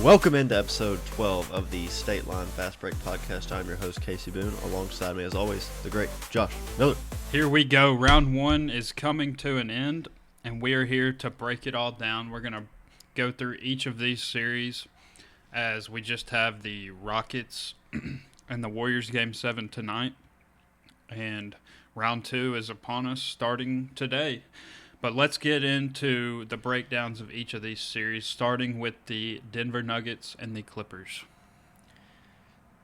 Welcome into episode 12 of the State Line Fast Break Podcast. I'm your host, Kasey Boone. Alongside me, as always, the great Josh Miller. Here we go. Round one is coming to an end, and we are here to break it all down. We're going to go through each of these series as we just have the Rockets and the Warriors Game 7 tonight. And round two is upon us starting today. But let's get into the breakdowns of each of these series, starting with the Denver Nuggets and the Clippers.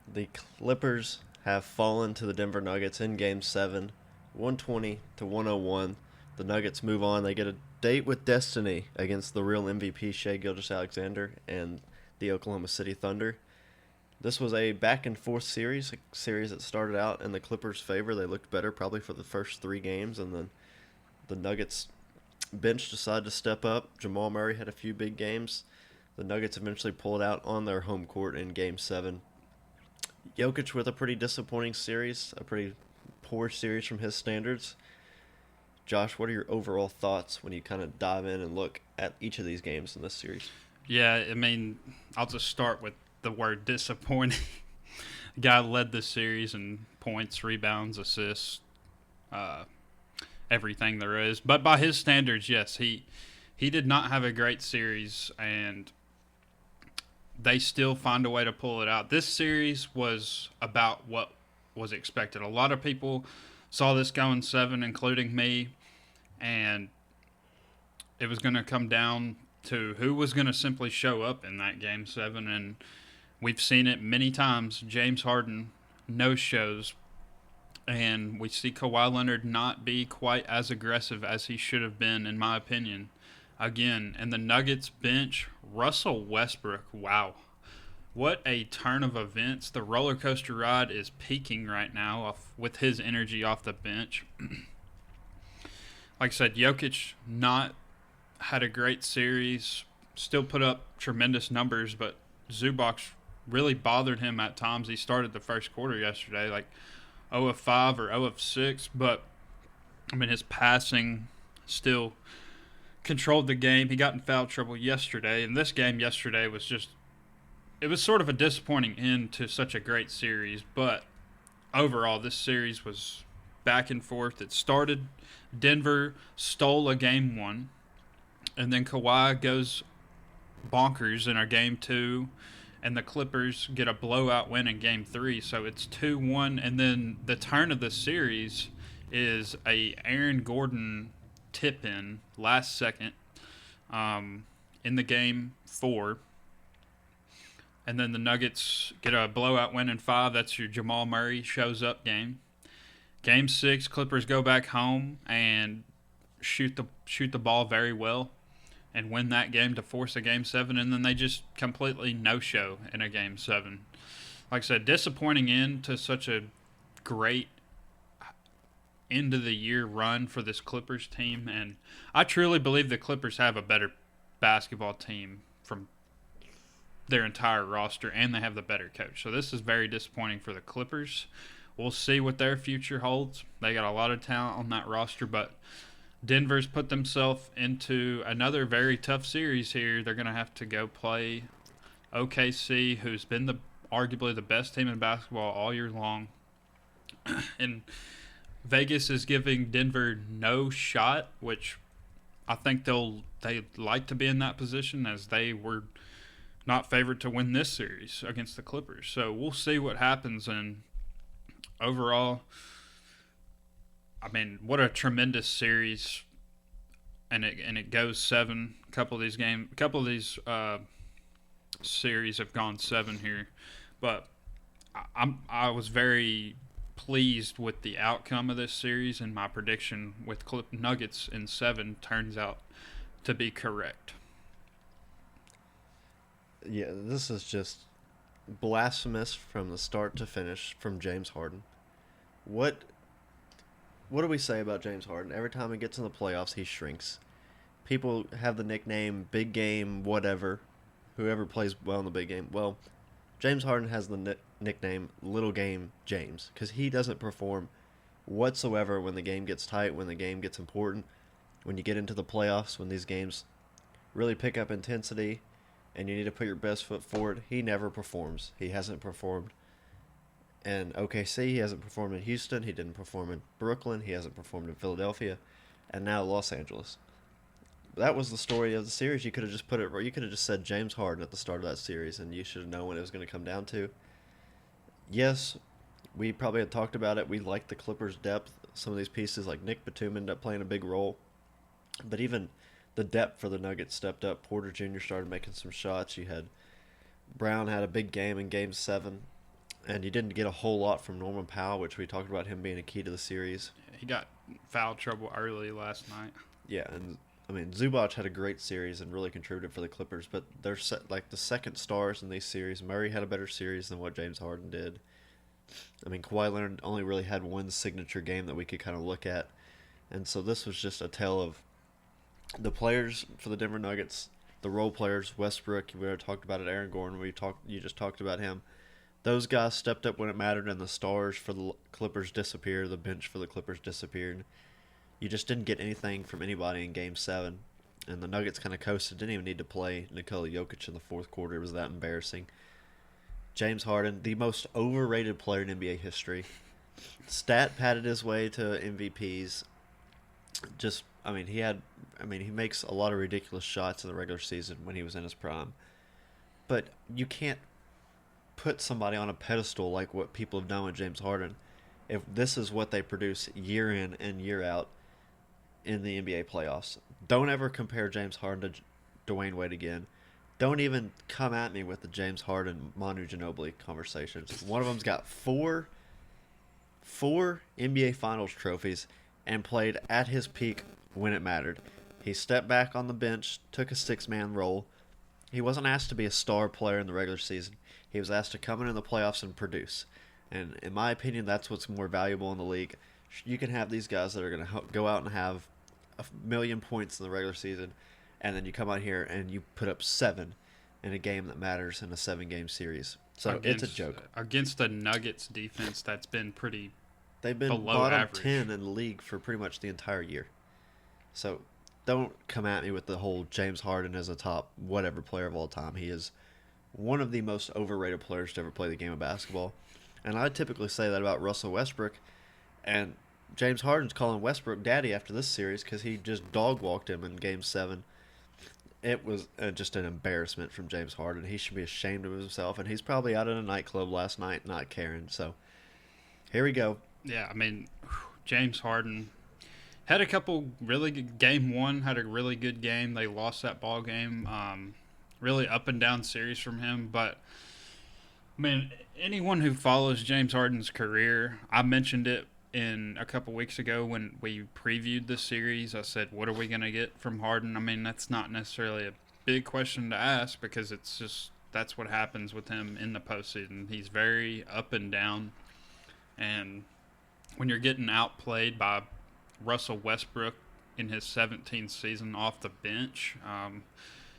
The Clippers have fallen to the Denver Nuggets in Game 7, 120-101. The Nuggets move on. They get a date with destiny against the real MVP, Shai Gilgeous-Alexander, and the Oklahoma City Thunder. This was a back-and-forth series, a series that started out in the Clippers' favor. They looked better probably for the first three games, and then the Nuggets bench decided to step up. Jamal Murray had a few big games. The Nuggets eventually pulled out on their home court in Game 7. Jokic with a pretty disappointing series, a pretty poor series from his standards. Josh, what are your overall thoughts when you kind of dive in and look at each of these games in this series? Yeah, I mean, I'll just start with the word disappointing. The guy led the series in points, rebounds, assists, everything there is. But by his standards, yes, he did not have a great series, and they still find a way to pull it out. This series was about what was expected. A lot of people saw this going 7, including me, and it was going to come down to who was going to simply show up in that Game 7, and we've seen it many times. James Harden no-shows, and we see Kawhi Leonard not be quite as aggressive as he should have been, in my opinion. Again, and the Nuggets bench, Russell Westbrook, wow. What a turn of events. The roller coaster ride is peaking right now with his energy off the bench. Like I said, Jokic not had a great series, still put up tremendous numbers, but Zubac really bothered him at times. He started the first quarter yesterday, like 0 of 5 or 0 of 6, but I mean his passing still controlled the game. He got in foul trouble yesterday, and this game yesterday was it was sort of a disappointing end to such a great series, but overall this series was back and forth. It started, Denver stole a Game 1, and then Kawhi goes bonkers in our Game 2, and the Clippers get a blowout win in Game 3, so it's 2-1. And then the turn of the series is a Aaron Gordon tip-in last second in the Game 4. And then the Nuggets get a blowout win in 5. That's your Jamal Murray shows up game. Game 6, Clippers go back home and shoot the ball very well and win that game to force a Game 7, and then they just completely no-show in a Game 7. Like I said, disappointing end to such a great end-of-the-year run for this Clippers team, and I truly believe the Clippers have a better basketball team from their entire roster, and they have the better coach. So this is very disappointing for the Clippers. We'll see what their future holds. They got a lot of talent on that roster, but Denver's put themselves into another very tough series here. They're going to have to go play OKC, who's been arguably the best team in basketball all year long. And Vegas is giving Denver no shot, which I think they like to be in that position, as they were not favored to win this series against the Clippers. So we'll see what happens. And overall, I mean, what a tremendous series, and it goes 7. A couple of these series have gone 7 here, but I was very pleased with the outcome of this series, and my prediction with Nuggets in 7 turns out to be correct. Yeah, this is just blasphemous from the start to finish from James Harden. What do we say about James Harden? Every time he gets in the playoffs, he shrinks. People have the nickname Big Game whatever, whoever plays well in the big game. Well, James Harden has the nickname Little Game James because he doesn't perform whatsoever when the game gets tight, when the game gets important, when you get into the playoffs, when these games really pick up intensity. and you need to put your best foot forward. He never performs. He hasn't performed in OKC. He hasn't performed in Houston. He didn't perform in Brooklyn. He hasn't performed in Philadelphia, and now Los Angeles. That was the story of the series. You could have just put it. You could have just said James Harden at the start of that series, and you should have known what it was going to come down to. Yes, we probably had talked about it. We liked the Clippers' depth. Some of these pieces, like Nick Batum, ended up playing a big role. But even the depth for the Nuggets stepped up. Porter Jr. started making some shots. You had Brown had a big game in Game 7. And you didn't get a whole lot from Norman Powell, which we talked about him being a key to the series. He got foul trouble early last night. Yeah, and I mean, Zubac had a great series and really contributed for the Clippers, but they're like the second stars in these series. Murray had a better series than what James Harden did. I mean, Kawhi Leonard only really had one signature game that we could kind of look at. And so this was just a tale of the players for the Denver Nuggets, the role players, Westbrook, we already talked about it, Aaron Gordon, you just talked about him. Those guys stepped up when it mattered, and the stars for the Clippers disappeared, the bench for the Clippers disappeared. You just didn't get anything from anybody in Game 7, and the Nuggets kind of coasted, didn't even need to play Nikola Jokic in the fourth quarter. It was that embarrassing. James Harden, the most overrated player in NBA history. Stat padded his way to MVPs. He makes a lot of ridiculous shots in the regular season when he was in his prime. But you can't put somebody on a pedestal like what people have done with James Harden if this is what they produce year in and year out in the NBA playoffs. Don't ever compare James Harden to Dwayne Wade again. Don't even come at me with the James Harden Manu Ginobili conversations. One of them's got four NBA Finals trophies and played at his peak when it mattered. He stepped back on the bench, took a six-man role. He wasn't asked to be a star player in the regular season. He was asked to come in the playoffs and produce. And in my opinion, that's what's more valuable in the league. You can have these guys that are going to go out and have 1,000,000 points in the regular season, and then you come out here and you put up 7 in a game that matters in a 7-game series. So it's a joke. Against the Nuggets defense that's been pretty They've been below bottom average. 10 in the league for pretty much the entire year. So don't come at me with the whole James Harden as a top whatever player of all time. He is one of the most overrated players to ever play the game of basketball. And I typically say that about Russell Westbrook. And James Harden's calling Westbrook daddy after this series because he just dog-walked him in Game 7. It was just an embarrassment from James Harden. He should be ashamed of himself. And he's probably out at a nightclub last night not caring. So here we go. Yeah, I mean, James Harden had a couple really good. Game 1 had a really good game. They lost that ball game. Really up and down series from him. But, I mean, anyone who follows James Harden's career, I mentioned it in a couple weeks ago when we previewed the series. I said, what are we going to get from Harden? I mean, that's not necessarily a big question to ask because it's just that's what happens with him in the postseason. He's very up and down. And when you're getting outplayed by Russell Westbrook in his 17th season off the bench,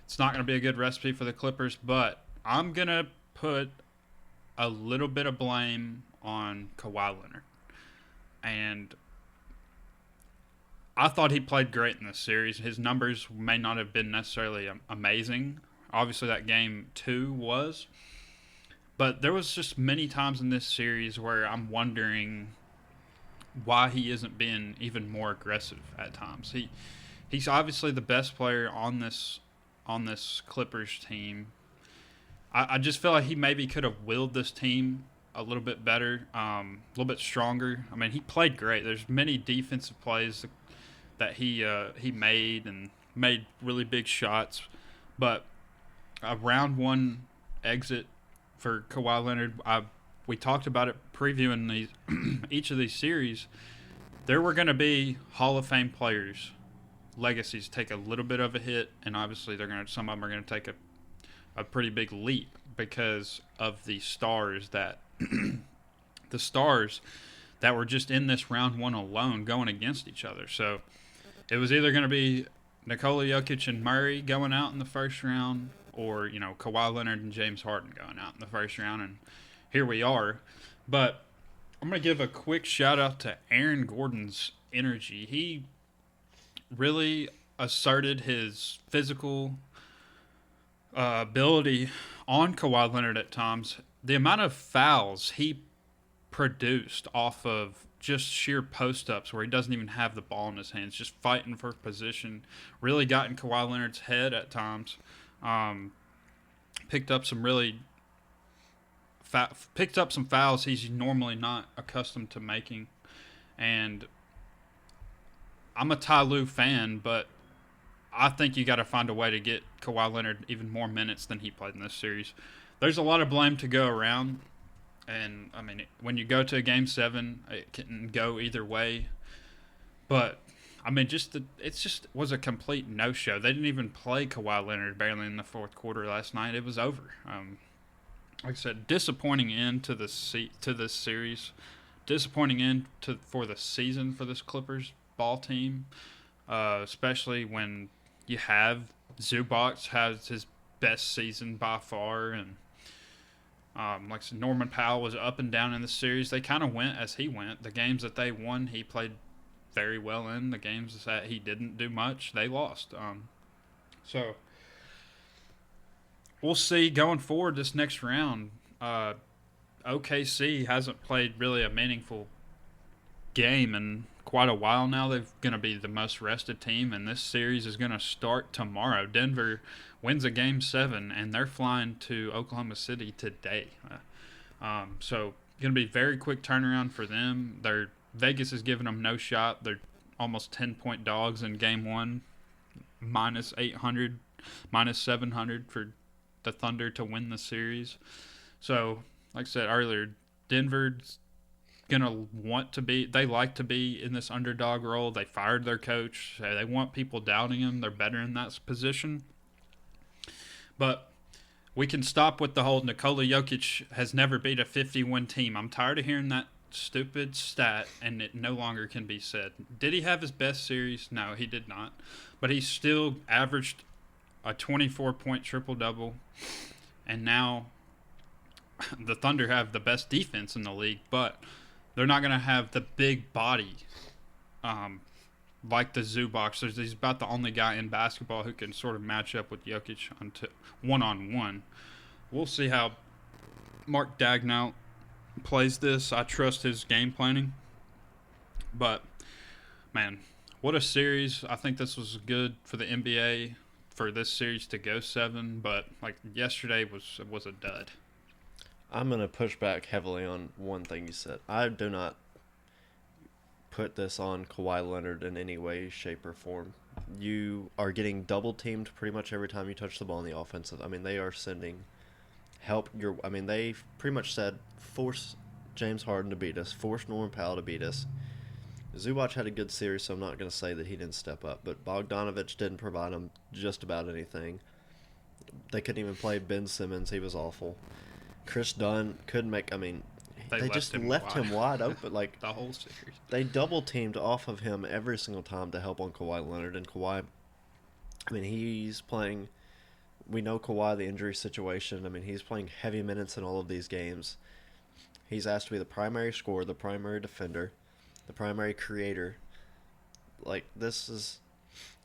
it's not going to be a good recipe for the Clippers, but I'm going to put a little bit of blame on Kawhi Leonard. And I thought he played great in this series. His numbers may not have been necessarily amazing. Obviously, that game 2 was. But there was just many times in this series where I'm wondering why he isn't being even more aggressive at times. He's obviously the best player on this Clippers team. I just feel like he maybe could have willed this team a little bit better, a little bit stronger. I mean, he played great. There's many defensive plays that he made and made really big shots. But a round 1 exit for Kawhi Leonard, we talked about it previewing each of these series. There were going to be Hall of Fame players' legacies take a little bit of a hit, and obviously some of them are going to take a pretty big leap because of the stars that were just in this round 1 alone going against each other. So it was either going to be Nikola Jokic and Murray going out in the first round, or Kawhi Leonard and James Harden going out in the first round, and here we are. But I'm going to give a quick shout out to Aaron Gordon's energy. He really asserted his physical ability on Kawhi Leonard at times. The amount of fouls he produced off of just sheer post ups where he doesn't even have the ball in his hands, just fighting for position, really got in Kawhi Leonard's head at times. Um, picked up some really picked up some fouls he's normally not accustomed to making, and I'm a Ty Lue fan, but I think you got to find a way to get Kawhi Leonard even more minutes than he played in this series. There's a lot of blame to go around, and I mean, when you go to a game 7, it can go either way. But I mean, it just was a complete no-show. They didn't even play Kawhi Leonard barely in the fourth quarter last night. It was over. Like I said, disappointing end to this series, disappointing end for the season for this Clippers ball team, especially when you have Zubac has his best season by far, and like I said, Norman Powell was up and down in the series. They kind of went as he went. The games that they won, he played very well in. The games that he didn't do much, they lost. So we'll see going forward this next round. OKC hasn't played really a meaningful game in quite a while now. They're going to be the most rested team, and this series is going to start tomorrow. Denver wins a game 7, and they're flying to Oklahoma City today. So going to be very quick turnaround for them. Vegas is giving them no shot. They're almost 10-point dogs in game 1, minus 800, minus 700 for the Thunder to win the series. So, like I said earlier, Denver's gonna want to be. They like to be in this underdog role. They fired their coach. They want people doubting him. They're better in that position. But we can stop with the whole Nikola Jokic has never beat a 50-win team. I'm tired of hearing that stupid stat, and it no longer can be said. Did he have his best series? No, he did not. But he still averaged a 24-point triple-double, and now the Thunder have the best defense in the league, but they're not going to have the big body like the Zubac. He's about the only guy in basketball who can sort of match up with Jokic one-on-one. We'll see how Mark Daigneault plays this. I trust his game planning. But, man, what a series. I think this was good for the NBA for this series to go 7, but like yesterday was a dud. I'm going to push back heavily on one thing you said. I do not put this on Kawhi Leonard in any way, shape, or form. You are getting double-teamed pretty much every time you touch the ball in the offensive. I mean, they are sending help. They pretty much said, force James Harden to beat us, force Norman Powell to beat us. Zubac had a good series, so I'm not going to say that he didn't step up, but Bogdanovich didn't provide him just about anything. They couldn't even play Ben Simmons. He was awful. Chris Dunn couldn't make. I mean, they just left him wide open. Like the whole series, they double teamed off of him every single time to help on Kawhi Leonard. And Kawhi, I mean, he's playing. We know Kawhi, the injury situation. I mean, he's playing heavy minutes in all of these games. He's asked to be the primary scorer, the primary defender, the primary creator. Like, this is,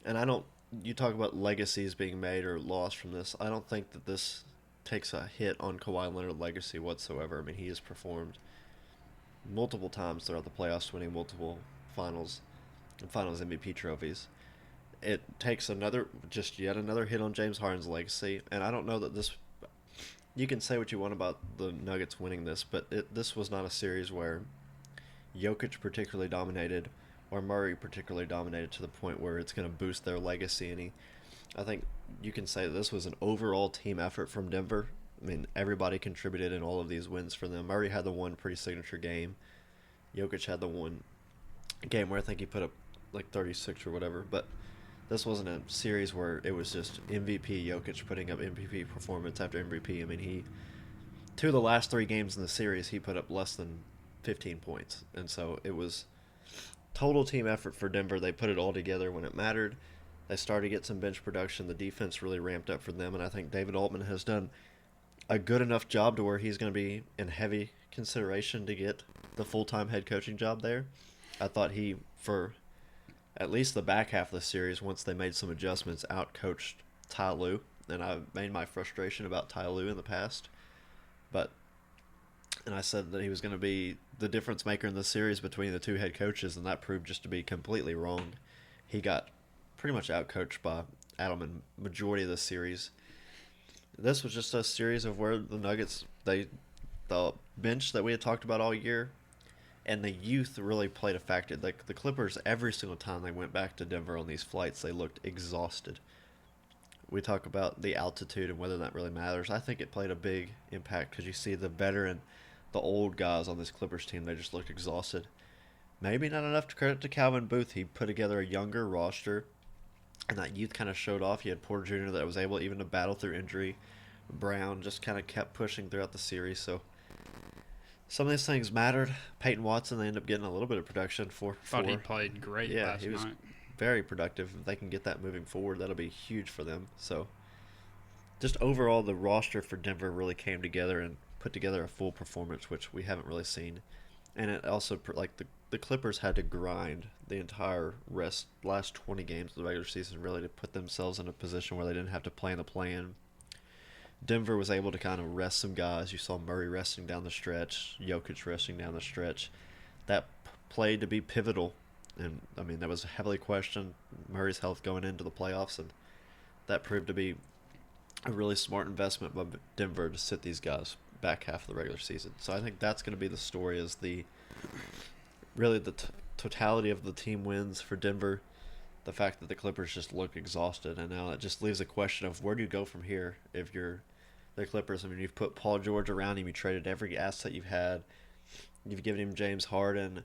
and I don't. You talk about legacies being made or lost from this. I don't think that this takes a hit on Kawhi Leonard's legacy whatsoever. I mean, he has performed multiple times throughout the playoffs, winning multiple finals and finals MVP trophies. It takes yet another hit on James Harden's legacy, and I don't know that this. You can say what you want about the Nuggets winning this, but this was not a series where Jokic particularly dominated or Murray particularly dominated to the point where it's going to boost their legacy any. I think you can say that this was an overall team effort from Denver. I mean, everybody contributed in all of these wins for them. Murray had the one pretty signature game. Jokic had the one game where I think he put up like 36 or whatever. But this wasn't a series where it was just MVP Jokic putting up MVP performance after MVP. I mean, two of the last 3 games in the series, he put up less than 15 points. And so it was total team effort for Denver. They put it all together when it mattered. They started to get some bench production. The defense really ramped up for them, and I think David Altman has done a good enough job to where he's going to be in heavy consideration to get the full-time head coaching job there. I thought he, for at least the back half of the series, once they made some adjustments, out-coached Ty Lue. and I've made my frustration about Ty Lue in the past. And I said that he was going to be the difference maker in the series between the two head coaches, and that proved just to be completely wrong. He got pretty much outcoached by Adelman majority of the series. This was just a series of where the Nuggets, the bench that we had talked about all year, and the youth really played a factor. Like the Clippers, every single time they went back to Denver on these flights, they looked exhausted. We talk about the altitude and whether that really matters. I think it played a big impact because you see the veteran, the old guys on this Clippers team, they just looked exhausted. Maybe not enough to credit to Calvin Booth. He put together a younger roster, and that youth kind of showed off. You had Porter Jr. that was able even to battle through injury. Brown just kind of kept pushing throughout the series. So some of these things mattered. Peyton Watson, they ended up getting a little bit of production for. Thought he played great last he was night. Very productive. If they can get that moving forward, that'll be huge for them. So just overall, the roster for Denver really came together and put together a full performance, which we haven't really seen. And it also, like the Clippers had to grind the entire last 20 games of the regular season really to put themselves in a position where they didn't have to play in the play-in. Denver was able to kind of rest some guys. You saw Murray resting down the stretch, Jokic resting down the stretch. That played to be pivotal. And, I mean, that was heavily questioned, Murray's health going into the playoffs, and that proved to be a really smart investment by Denver to sit these guys back half of the regular season. So I think that's going to be the story, is the totality of the team wins for Denver, the fact that the Clippers just look exhausted, and now it just leaves a question of where do you go from here if you're the Clippers. I mean, you've put Paul George around him, you traded every asset you've had, you've given him James Harden.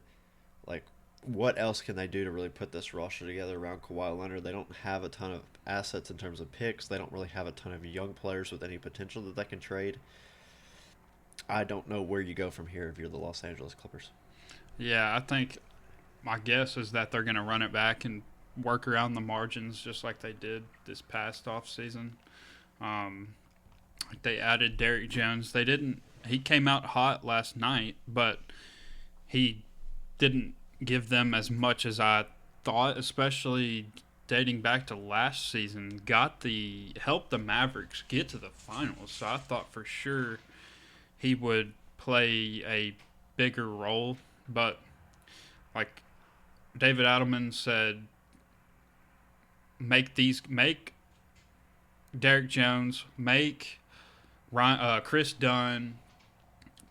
Like, what else can they do to really put this roster together around Kawhi Leonard? They don't have a ton of assets in terms of picks. They don't really have a ton of young players with any potential that they can trade. I don't know where you go from here if you're the Los Angeles Clippers. Yeah, I think my guess is that they're going to run it back and work around the margins just like they did this past offseason. They added Derrick Jones. He came out hot last night, but he didn't give them as much as I thought, especially dating back to last season. Helped the Mavericks get to the finals. So I thought for sure he would play a bigger role, but like David Adelman said, make Derrick Jones, make Chris Dunn,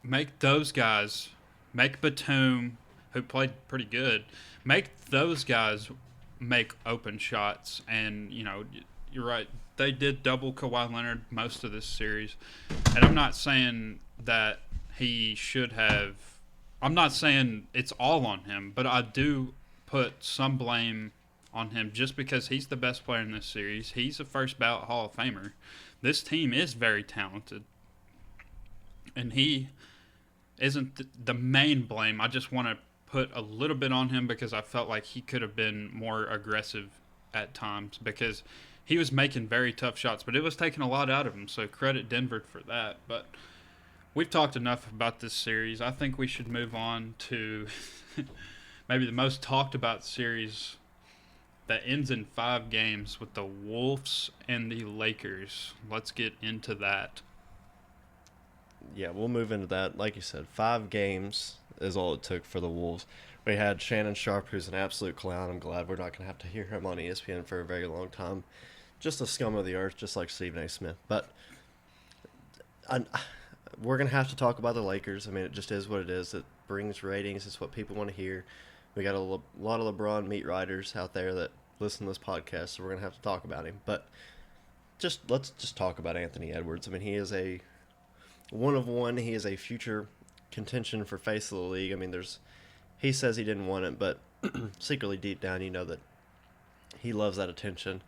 make those guys, make Batum, who played pretty good, make those guys make open shots. And, you're right, they did double Kawhi Leonard most of this series. And I'm not saying that he should have – I'm not saying it's all on him, but I do put some blame on him just because he's the best player in this series. He's a first ballot Hall of Famer. This team is very talented. And he isn't the main blame. I just want to put a little bit on him because I felt like he could have been more aggressive at times because he was making very tough shots, but it was taking a lot out of him, so credit Denver for that. But we've talked enough about this series. I think we should move on to maybe the most talked about series that ends in 5 games with the Wolves and the Lakers. Let's get into that. Yeah, we'll move into that. Like you said, 5 games is all it took for the Wolves. We had Shannon Sharp, who's an absolute clown. I'm glad we're not going to have to hear him on ESPN for a very long time. Just a scum of the earth, just like Stephen A. Smith. But we're going to have to talk about the Lakers. I mean, it just is what it is. It brings ratings. It's what people want to hear. We got a lot of LeBron meat writers out there that listen to this podcast, so we're going to have to talk about him. But let's just talk about Anthony Edwards. I mean, he is a one of one. He is a future contention for face of the league. I mean, he says he didn't want it, but secretly deep down you know that he loves that attention.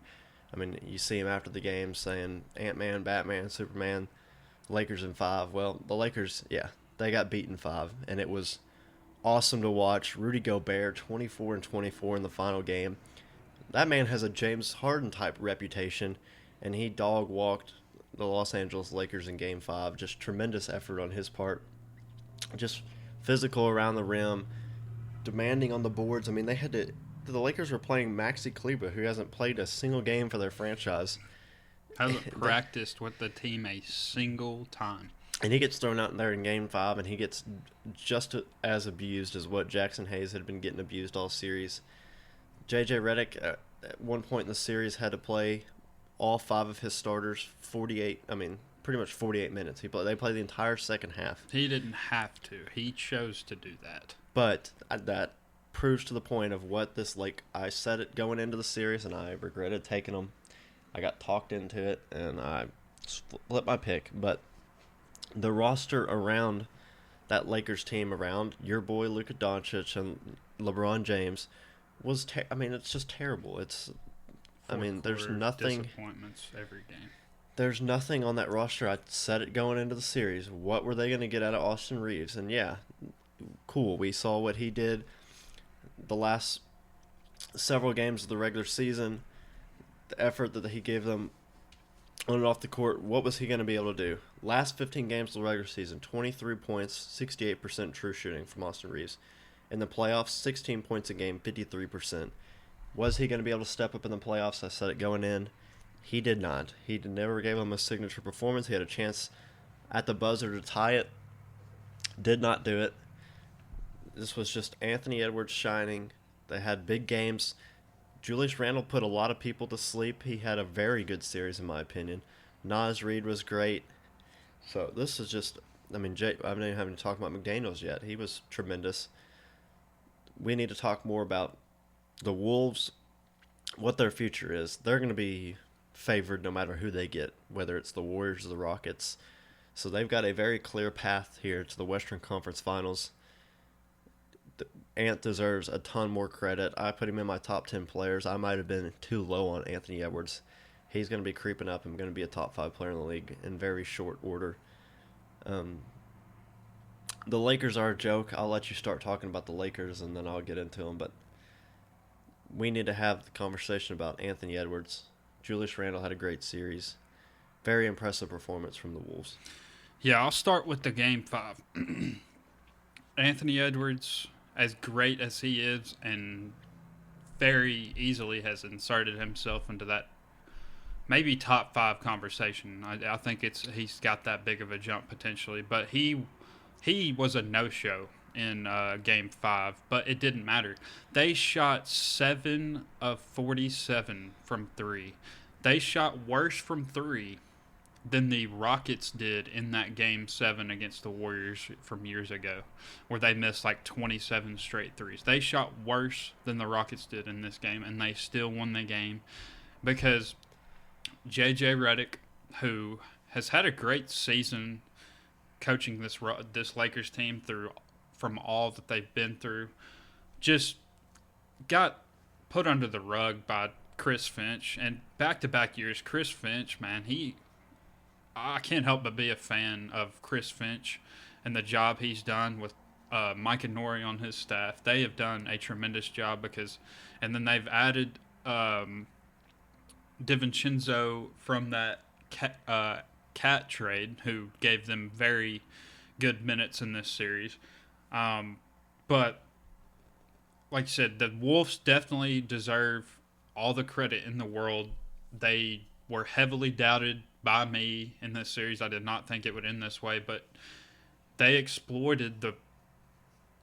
I mean, you see him after the game saying Ant-Man, Batman, Superman, Lakers in 5. Well, the Lakers, yeah, they got beaten 5, and it was awesome to watch. Rudy Gobert, 24 and 24 in the final game. That man has a James Harden type reputation, and he dog walked the Los Angeles Lakers in Game 5. Just tremendous effort on his part. Just physical around the rim, demanding on the boards. I mean, the Lakers were playing Maxi Kleber, who hasn't played a single game for their franchise. Hasn't practiced with the team a single time. And he gets thrown out there in Game 5, and he gets just as abused as what Jackson Hayes had been getting abused all series. J.J. Redick, at one point in the series, had to play all 5 of his starters, pretty much 48 minutes. They played the entire second half. He didn't have to. He chose to do that. But that proves to the point of what this, I said it going into the series, and I regretted taking them. I got talked into it, and I flipped my pick. But the roster around that Lakers team, around your boy Luka Doncic and LeBron James, was it's just terrible. There's nothing. Disappointments every game. There's nothing on that roster. I said it going into the series. What were they going to get out of Austin Reeves? And yeah, cool. We saw what he did the last several games of the regular season. The effort that he gave them on and off the court. What was he going to be able to do? Last 15 games of the regular season, 23 points, 68% true shooting from Austin Reeves. In the playoffs, 16 points a game, 53%. Was he going to be able to step up in the playoffs? I said it going in. He did not. He never gave him a signature performance. He had a chance at the buzzer to tie it. Did not do it. This was just Anthony Edwards shining. They had big games. Julius Randle put a lot of people to sleep. He had a very good series, in my opinion. Naz Reid was great. So this is just, I'm not even having to talk about McDaniels yet. He was tremendous. We need to talk more about the Wolves, what their future is. They're going to be favored no matter who they get, whether it's the Warriors or the Rockets. So they've got a very clear path here to the Western Conference Finals. Ant deserves a ton more credit. I put him in my top 10 players. I might have been too low on Anthony Edwards. He's going to be creeping up and going to be a top 5 player in the league in very short order. The Lakers are a joke. I'll let you start talking about the Lakers and then I'll get into them. But we need to have the conversation about Anthony Edwards. Julius Randle had a great series. Very impressive performance from the Wolves. Yeah, I'll start with the Game 5. Anthony Edwards, as great as he is, and very easily has inserted himself into that maybe top 5 conversation. I think he's got that big of a jump potentially, but he was a no-show in Game 5, but it didn't matter. They shot 7 of 47 from 3. They shot worse from 3 than the Rockets did in that Game 7 against the Warriors from years ago, where they missed 27 straight threes. They shot worse than the Rockets did in this game, and they still won the game because J.J. Redick, who has had a great season coaching this Lakers team from all that they've been through, just got put under the rug by Chris Finch. And back-to-back years, Chris Finch, man, I can't help but be a fan of Chris Finch and the job he's done with Mike and Nori on his staff. They have done a tremendous job and then they've added DiVincenzo from that Cat trade, who gave them very good minutes in this series. But like I said, the Wolves definitely deserve all the credit in the world. They were heavily doubted by me in this series. I did not think it would end this way, but they exploited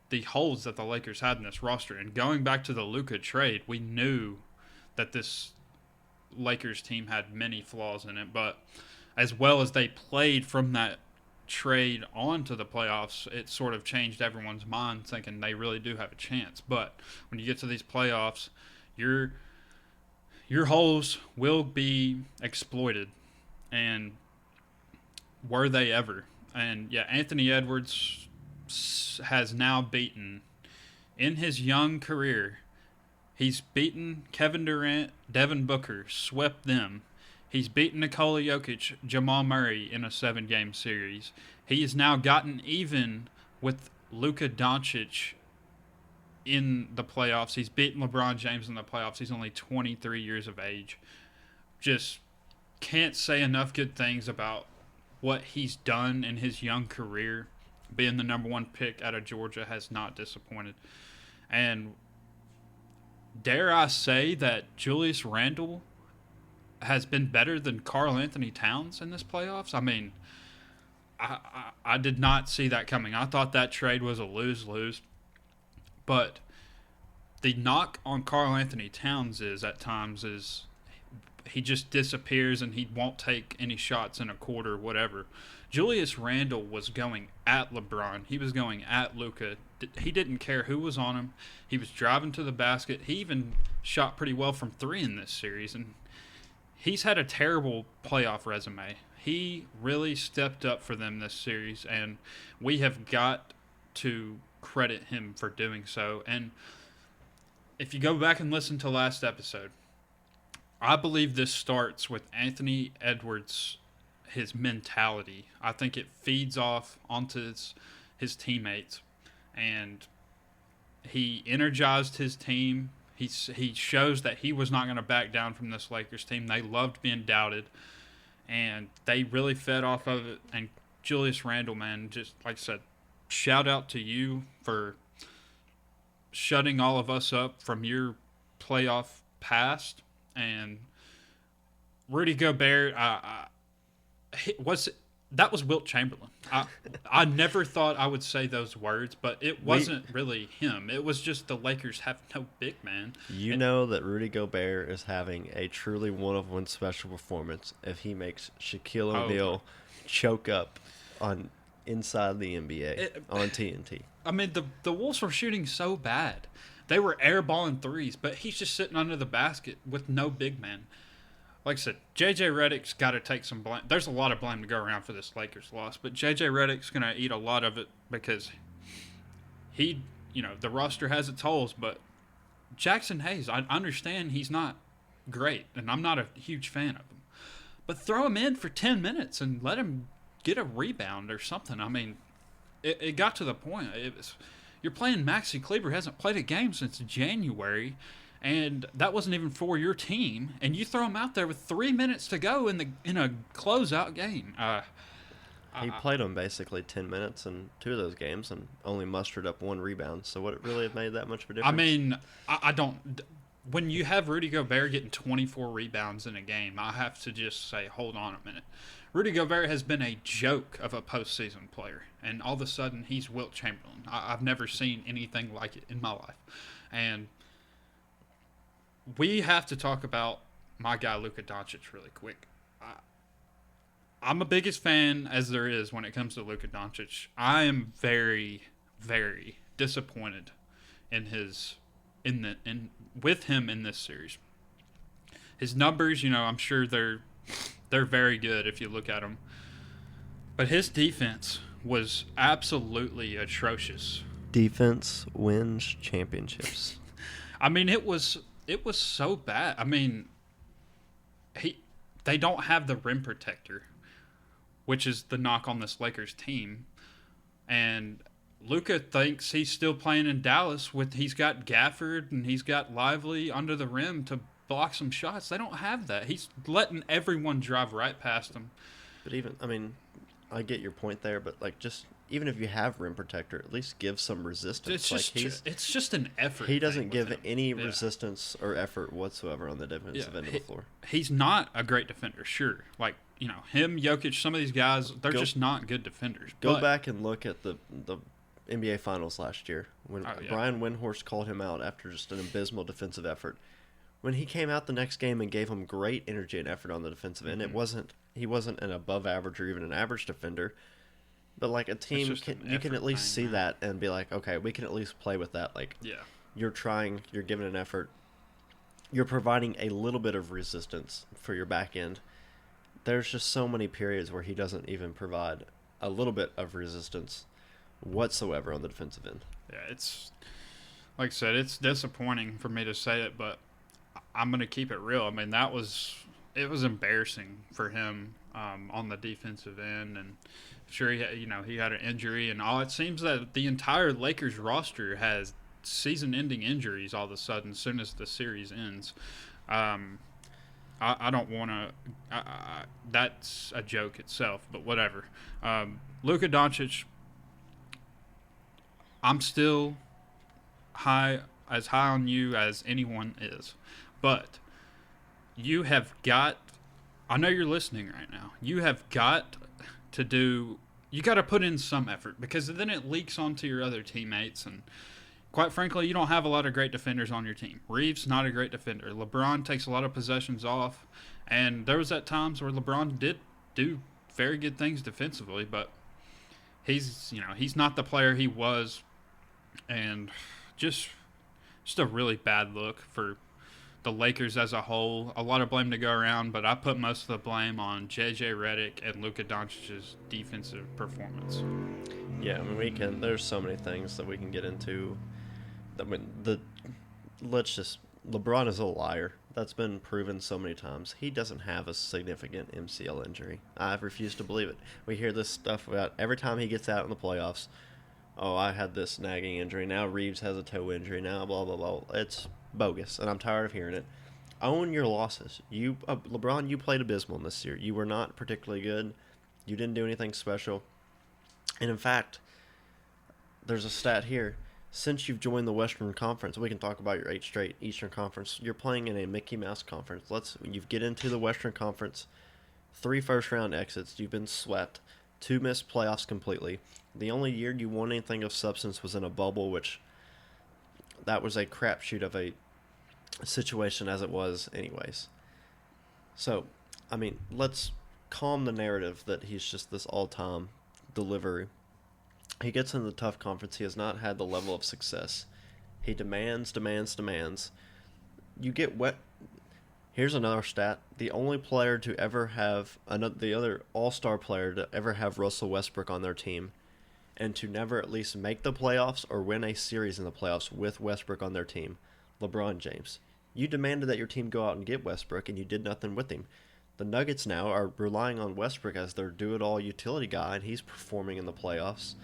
the holes that the Lakers had in this roster. And going back to the Luka trade, we knew that this Lakers team had many flaws in it, but as well as they played from that trade on to the playoffs, it sort of changed everyone's mind, thinking they really do have a chance. But when you get to these playoffs, your holes will be exploited. And were they ever? And yeah, Anthony Edwards has now beaten, in his young career, he's beaten Kevin Durant, Devin Booker, swept them. He's beaten Nikola Jokic, Jamal Murray in a 7-game series. He has now gotten even with Luka Doncic in the playoffs. He's beaten LeBron James in the playoffs. He's only 23 years of age. Just can't say enough good things about what he's done in his young career. Being the number 1 pick out of Georgia has not disappointed. And dare I say that Julius Randle has been better than Karl Anthony Towns in this playoffs. I mean, I did not see that coming. I thought that trade was a lose-lose. But the knock on Karl Anthony Towns is at times is he just disappears and he won't take any shots in a quarter, whatever. Julius Randle was going at LeBron. He was going at Luka. He didn't care who was on him. He was driving to the basket. He even shot pretty well from three in this series, and he's had a terrible playoff resume. He really stepped up for them this series, and we have got to credit him for doing so. And if you go back and listen to last episode, I believe this starts with Anthony Edwards, his mentality. I think it feeds off onto his teammates, and he energized his team. He shows that he was not going to back down from this Lakers team. They loved being doubted, and they really fed off of it. And Julius Randle, man, just like I said, shout out to you for shutting all of us up from your playoff past. And Rudy Gobert, that was Wilt Chamberlain. I never thought I would say those words, but it wasn't really him. It was just the Lakers have no big man. You know that Rudy Gobert is having a truly one-of-one special performance if he makes Shaquille O'Neal choke up on inside the NBA on TNT. I mean, the Wolves were shooting so bad. They were airballing threes, but he's just sitting under the basket with no big man. Like I said, J.J. Redick's got to take some blame. There's a lot of blame to go around for this Lakers loss, but J.J. Redick's going to eat a lot of it because the roster has its holes, but Jackson Hayes, I understand he's not great, and I'm not a huge fan of him. But throw him in for 10 minutes and let him get a rebound or something. I mean, it got to the point. You're playing Maxi Kleber, hasn't played a game since January, and that wasn't even for your team. And you throw him out there with 3 minutes to go in a closeout game. He played him basically 10 minutes in 2 of those games and only mustered up 1 rebound. So would it really have made that much of a difference? I mean, I don't. When you have Rudy Gobert getting 24 rebounds in a game, I have to just say, hold on a minute. Rudy Gobert has been a joke of a postseason player, and all of a sudden he's Wilt Chamberlain. I've never seen anything like it in my life. And we have to talk about my guy Luka Doncic really quick. I'm the biggest fan as there is when it comes to Luka Doncic. I am very, very disappointed with him in this series. His numbers, I'm sure they're very good if you look at them. But his defense was absolutely atrocious. Defense wins championships. I mean, it was so bad. I mean, they don't have the rim protector, which is the knock on this Lakers team. And Luka thinks he's still playing in Dallas he's got Gafford and he's got Lively under the rim to block some shots. They don't have that. He's letting everyone drive right past him. But I get your point there, but even if you have rim protector, at least give some resistance. It's just an effort. He doesn't give any resistance or effort whatsoever on the defensive end of the floor. He's not a great defender, sure. Him, Jokic, some of these guys, they're just not good defenders. Go back and look at the NBA Finals last year when Brian Windhorst called him out after just an abysmal defensive effort. When he came out the next game and gave him great energy and effort on the defensive end, he wasn't an above average or even an average defender. But a team, you can at least see that and be like, okay, we can at least play with that. You're trying, you're giving an effort, you're providing a little bit of resistance for your back end. There's just so many periods where he doesn't even provide a little bit of resistance whatsoever on the defensive end. Yeah, it's like I said, it's disappointing for me to say it, but I'm going to keep it real. I mean, it was embarrassing for him on the defensive end, and sure he had an injury and all. It seems that the entire Lakers roster has season-ending injuries all of a sudden as soon as the series ends. I don't want to. That's a joke itself, but whatever. Luka Doncic, I'm still as high on you as anyone is, but you have got. I know you're listening right now. You have got to do. You got to put in some effort because then it leaks onto your other teammates. And quite frankly, you don't have a lot of great defenders on your team. Reeves not a great defender. LeBron takes a lot of possessions off, and there was at times where LeBron did do very good things defensively, but he's not the player he was, and just a really bad look for the Lakers as a whole. A lot of blame to go around, but I put most of the blame on JJ Redick and Luka Doncic's defensive performance. Yeah, I mean, there's so many things that we can get into. LeBron is a liar. That's been proven so many times. He doesn't have a significant MCL injury. I refuse to believe it. We hear this stuff about every time he gets out in the playoffs. Oh, I had this nagging injury. Now Reeves has a toe injury. Now blah, blah, blah. It's bogus, and I'm tired of hearing it. Own your losses. LeBron, you played abysmal this year. You were not particularly good. You didn't do anything special. And in fact, there's a stat here. Since you've joined the Western Conference, we can talk about your 8 straight Eastern Conference. You're playing in a Mickey Mouse conference. You get into the Western Conference, 3 first-round exits. You've been swept. 2 missed playoffs completely. The only year you won anything of substance was in a bubble, which that was a crapshoot of a situation as it was anyways. So, I mean, let's calm the narrative that he's just this all-time delivery. He gets into the tough conference. He has not had the level of success. He demands. You get wet. Here's another stat. The only player to ever have the other all-star player to ever have Russell Westbrook on their team and to never at least make the playoffs or win a series in the playoffs with Westbrook on their team, LeBron James. You demanded that your team go out and get Westbrook, and you did nothing with him. The Nuggets now are relying on Westbrook as their do-it-all utility guy, and he's performing in the playoffs.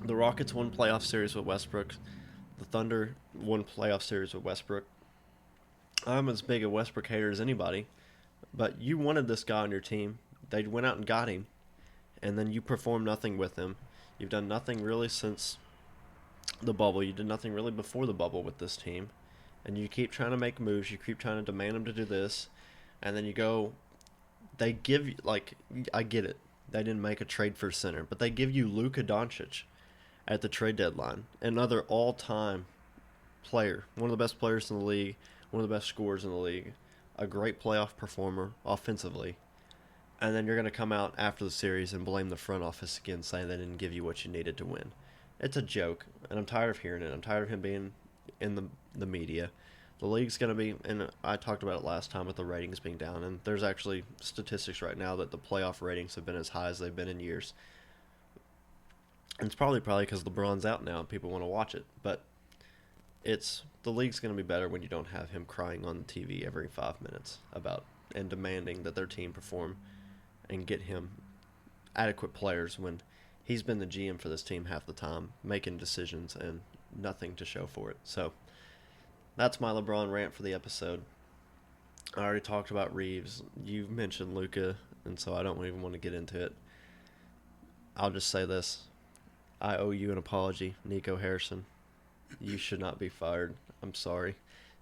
The Rockets won playoff series with Westbrook. The Thunder won playoff series with Westbrook. I'm as big a Westbrook hater as anybody, but you wanted this guy on your team. They went out and got him, and then you performed nothing with him. You've done nothing really since the bubble. You did nothing really before the bubble with this team, and you keep trying to make moves. You keep trying to demand them to do this, and then you go. They give you, I get it. They didn't make a trade for center, but they give you Luka Doncic at the trade deadline, another all-time player, one of the best players in the league, one of the best scorers in the league, a great playoff performer offensively, and then you're going to come out after the series and blame the front office again, saying they didn't give you what you needed to win. It's a joke, and I'm tired of hearing it. I'm tired of him being in the media. The league's going to be, and I talked about it last time with the ratings being down, and there's actually statistics right now that the playoff ratings have been as high as they've been in years. And it's probably because LeBron's out now and people want to watch it. But the league's going to be better when you don't have him crying on the TV every 5 minutes about and demanding that their team perform and get him adequate players when he's been the GM for this team half the time, making decisions and nothing to show for it. So that's my LeBron rant for the episode. I already talked about Reeves. You mentioned Luka, and so I don't even want to get into it. I'll just say this. I owe you an apology, Nico Harrison. You should not be fired. I'm sorry.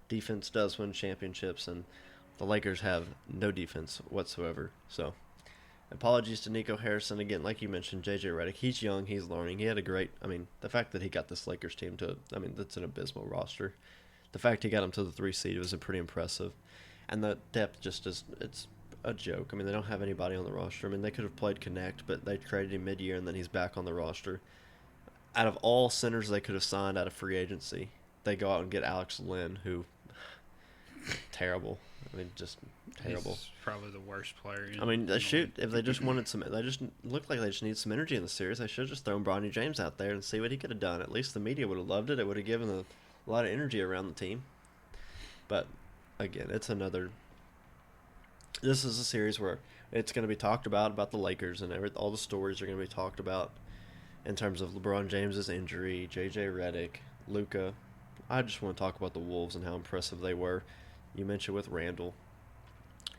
Defense does win championships, and the Lakers have no defense whatsoever. So, apologies to Nico Harrison. Again, like you mentioned, JJ Redick. He's young. He's learning. He had the fact that he got this Lakers team that's an abysmal roster. The fact he got him to the 3 seed was pretty impressive. And the depth it's a joke. They don't have anybody on the roster. They could have played Connect, but they traded him mid-year, and then he's back on the roster. Out of all centers they could have signed out of free agency, they go out and get Alex Len, who terrible. Just terrible. He's probably the worst player. If they just wanted they just looked like they just need some energy in the series. They should have just thrown Bronny James out there and see what he could have done. At least the media would have loved it. It would have given a lot of energy around the team. But again, this is a series where it's going to be talked about the Lakers, and all the stories are going to be talked about in terms of LeBron James's injury, JJ Redick, Luka. I just want to talk about the Wolves and how impressive they were. You mentioned with Randall.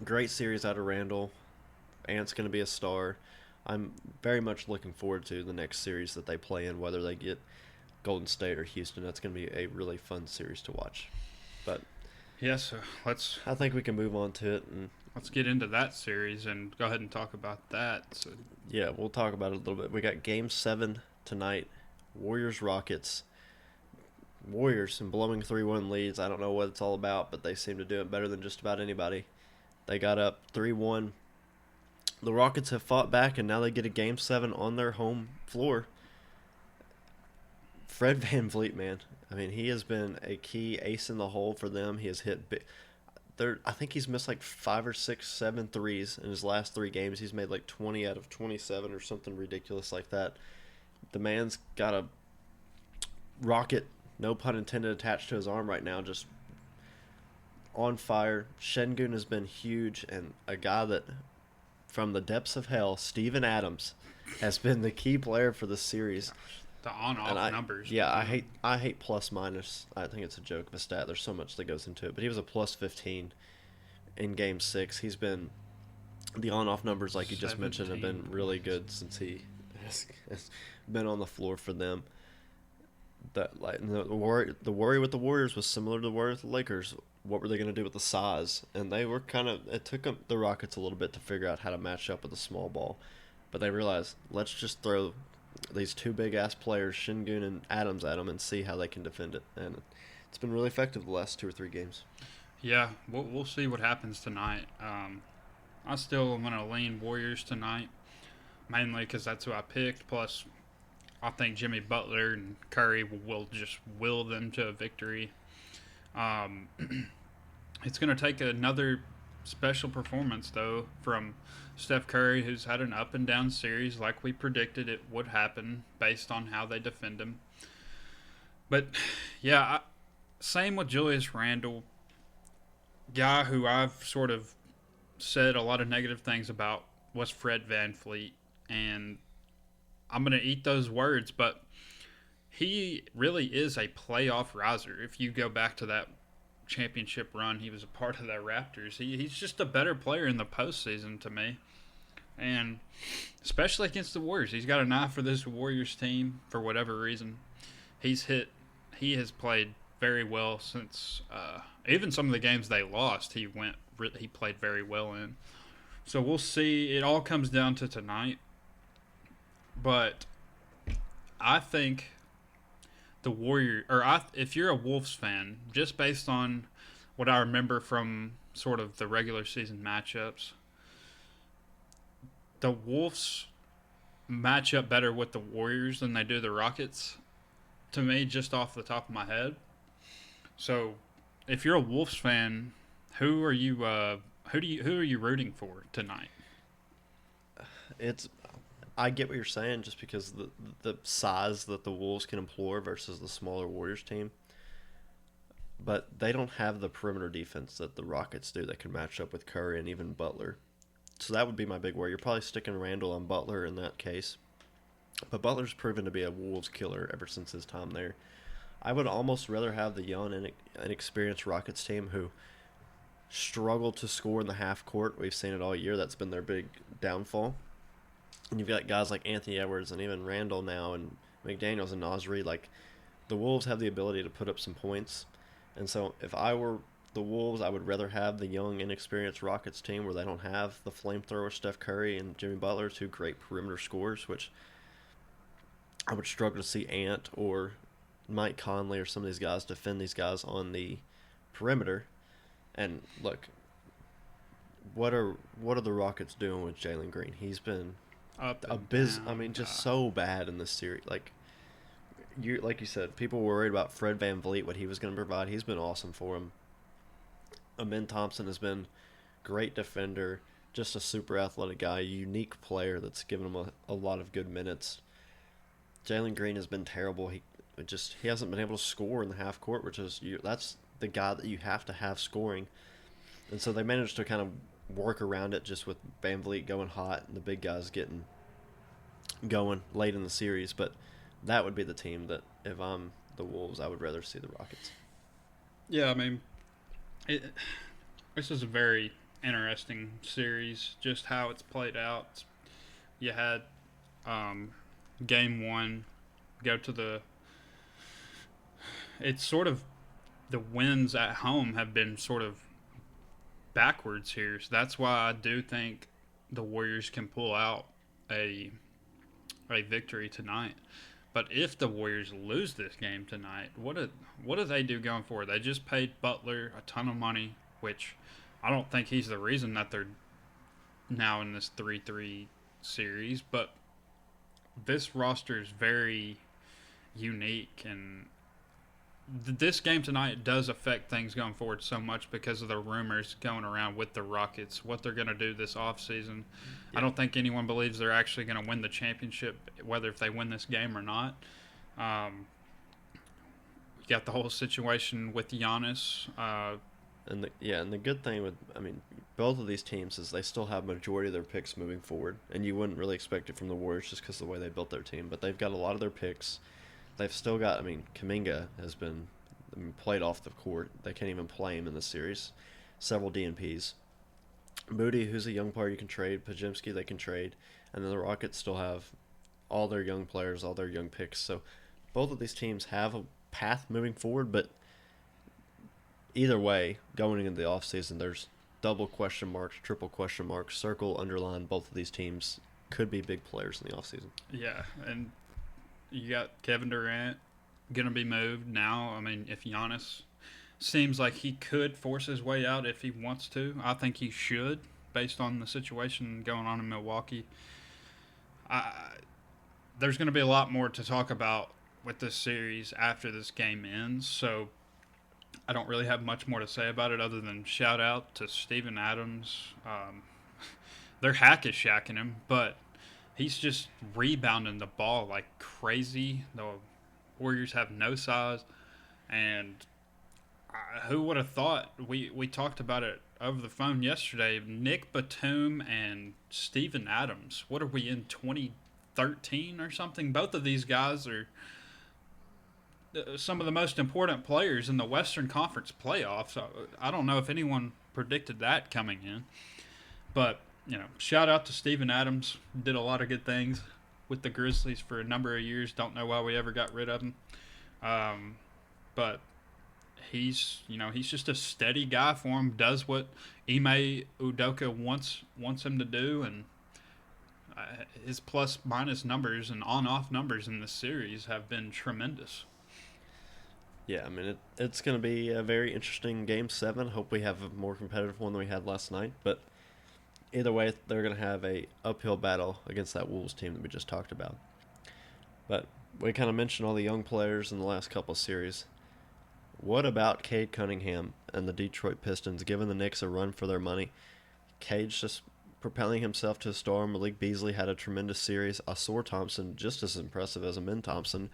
Great series out of Randall. Ant's going to be a star. I'm very much looking forward to the next series that they play in, whether they get Golden State or Houston. That's going to be a really fun series to watch. But Yeah, so let's I think we can move on to it, and let's get into that series and go ahead and talk about that. So, yeah, we'll talk about it a little bit. We got Game 7 tonight, Warriors-Rockets. Warriors and blowing 3-1 leads. I don't know what it's all about, but they seem to do it better than just about anybody. They got up 3-1. The Rockets have fought back, and now they get a Game 7 on their home floor. Fred VanVleet, man. I mean, he has been a key ace in the hole for them. He has hit big. I think he's missed like 5 or 6, 7 threes in his last 3 games. He's made like 20 out of 27 or something ridiculous like that. The man's got a rocket, no pun intended, attached to his arm right now, just on fire. Şengün has been huge, and a guy that, from the depths of hell, Steven Adams, has been the key player for this series. the on-off numbers. Yeah, I hate plus minus. I think it's a joke of a stat. There's so much that goes into it. But he was a plus 15 in Game 6. He's been the on-off numbers, like you just mentioned, have been really good since he has been on the floor for them. The worry with the Warriors was similar to the worry with the Lakers. What were they going to do with the size? And they were it took the Rockets a little bit to figure out how to match up with the small ball. But they realized, let's just throw these 2 big-ass players, Şengün and Adams, at them and see how they can defend it. And it's been really effective the last 2 or 3 games. Yeah, we'll see what happens tonight. I still am going to lean Warriors tonight, mainly because that's who I picked. Plus, I think Jimmy Butler and Curry will just will them to a victory. It's going to take another special performance, though, from Steph Curry, who's had an up-and-down series like we predicted it would happen based on how they defend him. But, yeah, same with Julius Randle, guy who I've sort of said a lot of negative things about was Fred VanVleet, and I'm going to eat those words, but he really is a playoff riser. If you go back to that championship run, he was a part of that Raptors. He's just a better player in the postseason to me, and especially against the Warriors. He's got an eye for this Warriors team for whatever reason. He has played very well since even some of the games they lost. He played very well in. So we'll see. It all comes down to tonight. But I think the if you're a Wolves fan, just based on what I remember from sort of the regular season matchups, the Wolves match up better with the Warriors than they do the Rockets, to me, just off the top of my head. So, if you're a Wolves fan, who are you rooting for tonight? I get what you're saying, just because the size that the Wolves can employ versus the smaller Warriors team. But they don't have the perimeter defense that the Rockets do that can match up with Curry and even Butler. So that would be my big worry. You're probably sticking Randall on Butler in that case. But Butler's proven to be a Wolves killer ever since his time there. I would almost rather have the young and inexperienced Rockets team who struggle to score in the half court. We've seen it all year. That's been their big downfall. And you've got guys like Anthony Edwards and even Randall now and McDaniels and Nasri. Like, the Wolves have the ability to put up some points. And so if I were the Wolves, I would rather have the young, inexperienced Rockets team where they don't have the flamethrower Steph Curry and Jimmy Butler, 2 great perimeter scorers, which I would struggle to see Ant or Mike Conley or some of these guys defend these guys on the perimeter. And look, what are the Rockets doing with Jalen Green? He's been so bad in this series. Like you said, people were worried about Fred VanVleet, what he was going to provide. He's been awesome for him. Amen Thompson has been great defender, just a super athletic guy, a unique player that's given him a lot of good minutes. Jalen Green has been terrible. He hasn't been able to score in the half court, that's the guy that you have to have scoring. And so they managed to kind of work around it just with VanVleet going hot and the big guys getting going late in the series. But that would be the team that, if I'm the Wolves, I would rather see the Rockets. Yeah, I mean, this is a very interesting series, just how it's played out. You had Game 1 go to it's sort of the wins at home have been sort of backwards here. So that's why I do think the Warriors can pull out a victory tonight. But if the Warriors lose this game tonight, what do they do going forward? They just paid Butler a ton of money, which I don't think he's the reason that they're now in this 3-3 series. But this roster is very unique, and this game tonight does affect things going forward so much because of the rumors going around with the Rockets, what they're going to do this offseason. Yeah. I don't think anyone believes they're actually going to win the championship, whether if they win this game or not. We got the whole situation with Giannis. And the good thing with, both of these teams is they still have majority of their picks moving forward, and you wouldn't really expect it from the Warriors just because of the way they built their team. But they've got a lot of their picks. They've still got, Kuminga has been played off the court. They can't even play him in the series. Several DNPs. Moody, who's a young player you can trade. Podziemski, they can trade. And then the Rockets still have all their young players, all their young picks. So both of these teams have a path moving forward, but either way, going into the offseason, there's double question marks, triple question marks, circle, underline. Both of these teams could be big players in the offseason. Yeah, and you got Kevin Durant going to be moved now. If Giannis seems like he could force his way out if he wants to, I think he should, based on the situation going on in Milwaukee. There's going to be a lot more to talk about with this series after this game ends, so I don't really have much more to say about it other than shout out to Steven Adams. They're hack-a-shacking him, but he's just rebounding the ball like crazy. The Warriors have no size, and who would have thought? We talked about it over the phone yesterday. Nick Batum and Steven Adams. What are we in, 2013 or something? Both of these guys are some of the most important players in the Western Conference playoffs. I don't know if anyone predicted that coming in, but shout out to Steven Adams. Did a lot of good things with the Grizzlies for a number of years. Don't know why we ever got rid of him. But he's just a steady guy for him. Does what Ime Udoka wants him to do, and his plus minus numbers and on off numbers in this series have been tremendous. Yeah, it's going to be a very interesting Game 7. Hope we have a more competitive one than we had last night, but either way, they're going to have a uphill battle against that Wolves team that we just talked about. But we kind of mentioned all the young players in the last couple of series. What about Cade Cunningham and the Detroit Pistons giving the Knicks a run for their money? Cade's just propelling himself to a star. Malik Beasley had a tremendous series. Ausar Thompson, just as impressive as Amin Thompson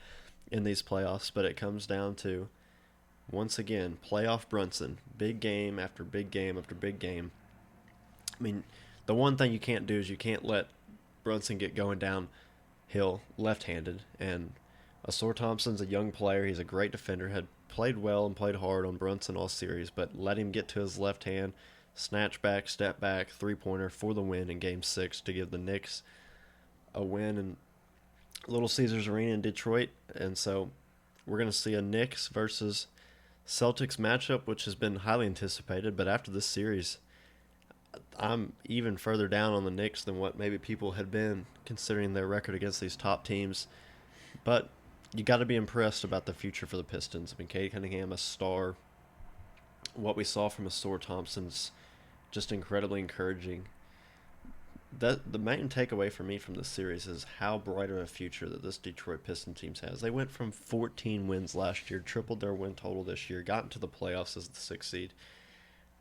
in these playoffs, but it comes down to, once again, playoff Brunson. Big game after big game after big game. The one thing you can't do is you can't let Brunson get going downhill left-handed. And Ausar Thompson's a young player. He's a great defender. Had played well and played hard on Brunson all series, but let him get to his left hand, snatch back, step back, three-pointer for the win in Game 6 to give the Knicks a win in Little Caesars Arena in Detroit. And so we're going to see a Knicks versus Celtics matchup, which has been highly anticipated. But after this series, I'm even further down on the Knicks than what maybe people had been, considering their record against these top teams. But you got to be impressed about the future for the Pistons. Cade Cunningham, a star. What we saw from Ausar Thompson's just incredibly encouraging. The main takeaway for me from this series is how bright of a future that this Detroit Pistons team has. They went from 14 wins last year, tripled their win total this year, got into the playoffs as the 6th seed,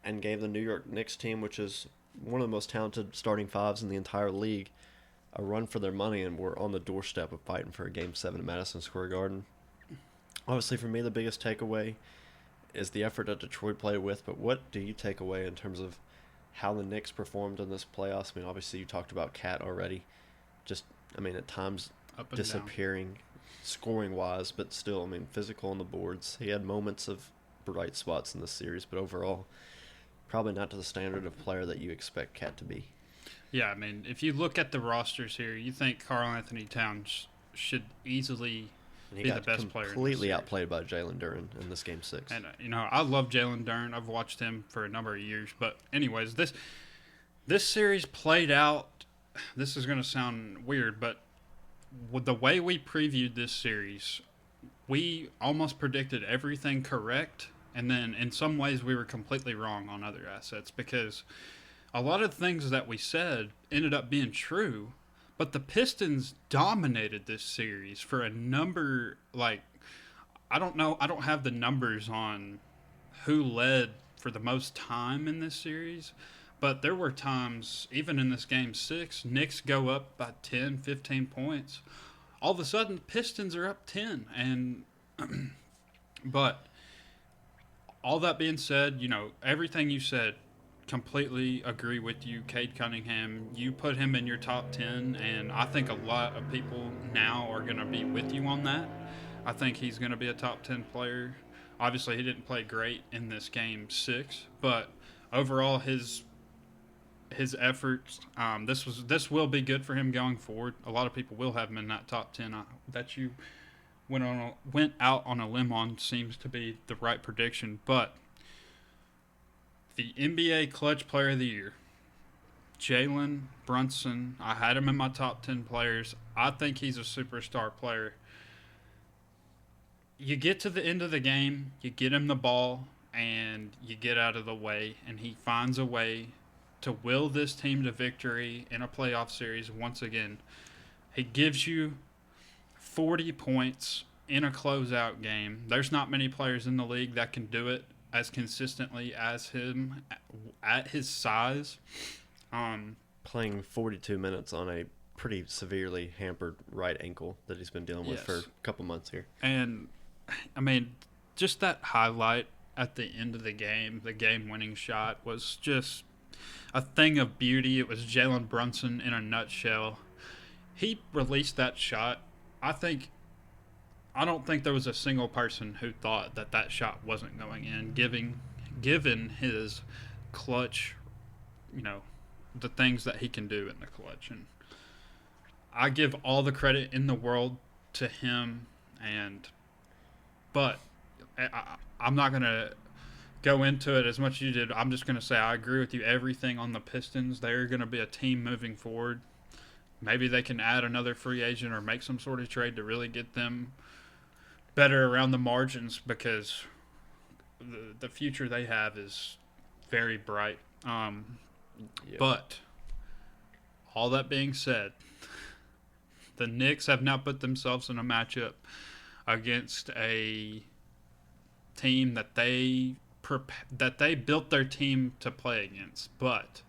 and gave the New York Knicks team, which is one of the most talented starting fives in the entire league, a run for their money, and we're on the doorstep of fighting for a Game 7 at Madison Square Garden. Obviously, for me, the biggest takeaway is the effort that Detroit played with, but what do you take away in terms of how the Knicks performed in this playoffs? Obviously, you talked about Cat already. Just, at times disappearing scoring-wise, but still, physical on the boards. He had moments of bright spots in the series, but overall, probably not to the standard of player that you expect Cat to be. Yeah, if you look at the rosters here, you think Karl Anthony Towns should easily And he be the got best player. completely outplayed by Jalen Duren in this game 6. And I love Jalen Duren. I've watched him for a number of years. But anyways, this series played out. This is going to sound weird, but with the way we previewed this series, we almost predicted everything correct, and then in some ways we were completely wrong on other assets because a lot of things that we said ended up being true, but the Pistons dominated this series for a number, I don't know, I don't have the numbers on who led for the most time in this series, but there were times, even in this game 6, Knicks go up by 10, 15 points. All of a sudden, Pistons are up 10. And but all that being said, everything you said, completely agree with you. Cade Cunningham, you put him in your top 10, and I think a lot of people now are going to be with you on that. I think he's going to be a top 10 player. Obviously, he didn't play great in this game 6, but overall, his efforts, this will be good for him going forward. A lot of people will have him in that top 10 that you went out on a limb on seems to be the right prediction. But the NBA Clutch Player of the Year, Jalen Brunson, I had him in my top 10 players. I think he's a superstar player. You get to the end of the game, you get him the ball, and you get out of the way, and he finds a way to will this team to victory in a playoff series once again. He gives you 40 points in a closeout game. There's not many players in the league that can do it as consistently as him at his size. Playing 42 minutes on a pretty severely hampered right ankle that he's been dealing with for a couple months here. And, just that highlight at the end of the game-winning shot was just a thing of beauty. It was Jalen Brunson in a nutshell. He released that shot. I don't think there was a single person who thought that shot wasn't going in, given his clutch, the things that he can do in the clutch. And I give all the credit in the world to him, but I'm not going to go into it as much as you did. I'm just going to say I agree with you. Everything on the Pistons, they're going to be a team moving forward. Maybe they can add another free agent or make some sort of trade to really get them better around the margins because the future they have is very bright. But all that being said, the Knicks have now put themselves in a matchup against a team that they built their team to play against, but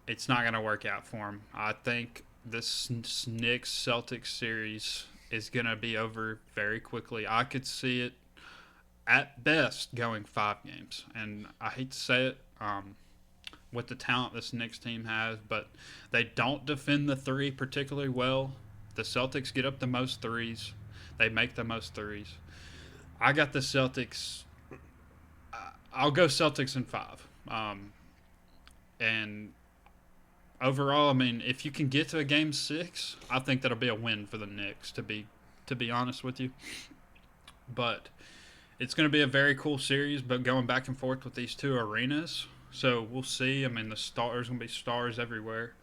it's not going to work out for them. I think this Knicks Celtics series is going to be over very quickly. I could see it at best going 5 games, and I hate to say it with the talent this Knicks team has, but they don't defend the three particularly well. The Celtics get up the most threes. They make the most threes. I got the Celtics. I'll go Celtics in 5. And overall, if you can get to a game 6, I think that'll be a win for the Knicks, to be honest with you. But it's going to be a very cool series, but going back and forth with these two arenas. So we'll see. There's going to be stars everywhere.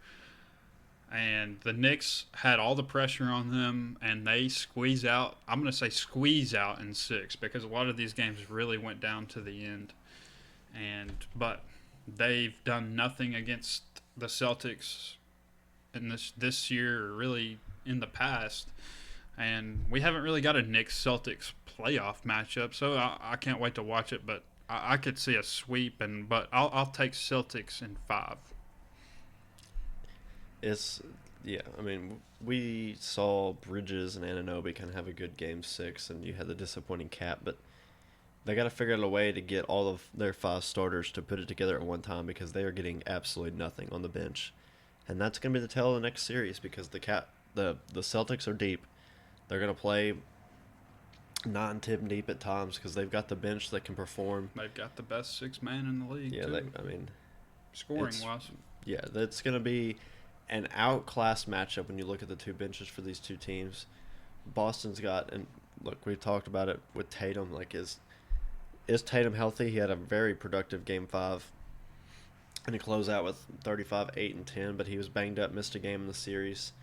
And the Knicks had all the pressure on them, and they squeeze out. I'm going to say squeeze out in 6 because a lot of these games really went down to the end. But they've done nothing against the Celtics in this year, or really in the past. And we haven't really got a Knicks-Celtics playoff matchup, so I can't wait to watch it. But I could see a sweep, but I'll take Celtics in 5. We saw Bridges and Anunoby kind of have a good game 6, and you had the disappointing Cat, but they got to figure out a way to get all of their 5 starters to put it together at one time because they are getting absolutely nothing on the bench. And that's going to be the tale of the next series because the Celtics are deep. They're going to play 9-10 deep at times because they've got the bench that can perform. They've got the best 6-man in the league, scoring-wise. Yeah, that's going to be an outclassed matchup when you look at the two benches for these two teams. Boston's got, and look, we've talked about it with Tatum. Like, is Tatum healthy? He had a very productive game 5, and he closed out with 35, 8, and 10. But he was banged up, missed a game in the series.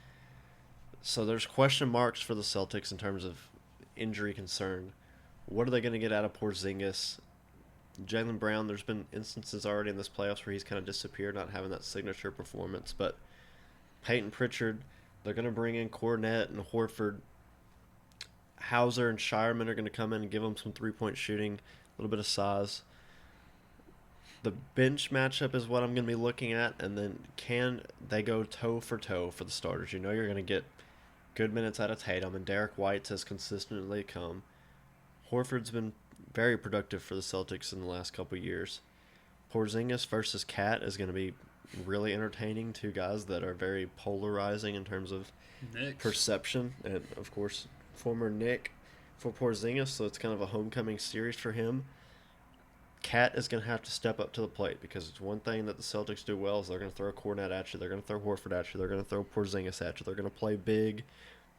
So there's question marks for the Celtics in terms of injury concern. What are they going to get out of Porzingis? Jaylen Brown, there's been instances already in this playoffs where he's kind of disappeared, not having that signature performance. But Peyton Pritchard, they're going to bring in Cornette and Horford. Hauser and Shireman are going to come in and give them some three-point shooting, a little bit of size. The bench matchup is what I'm going to be looking at, and then can they go toe for the starters? You know you're going to get good minutes out of Tatum, and Derek White has consistently come. Horford's been very productive for the Celtics in the last couple of years. Porzingis versus Cat is going to be really entertaining. Two guys that are very polarizing in terms of Knicks. perception, and of course, former Nick for Porzingis, so it's kind of a homecoming series for him. Cat is going to have to step up to the plate because it's one thing that the Celtics do well is they're going to throw Cornette at you, they're going to throw Horford at you, they're going to throw Porzingis at you, they're going to play big,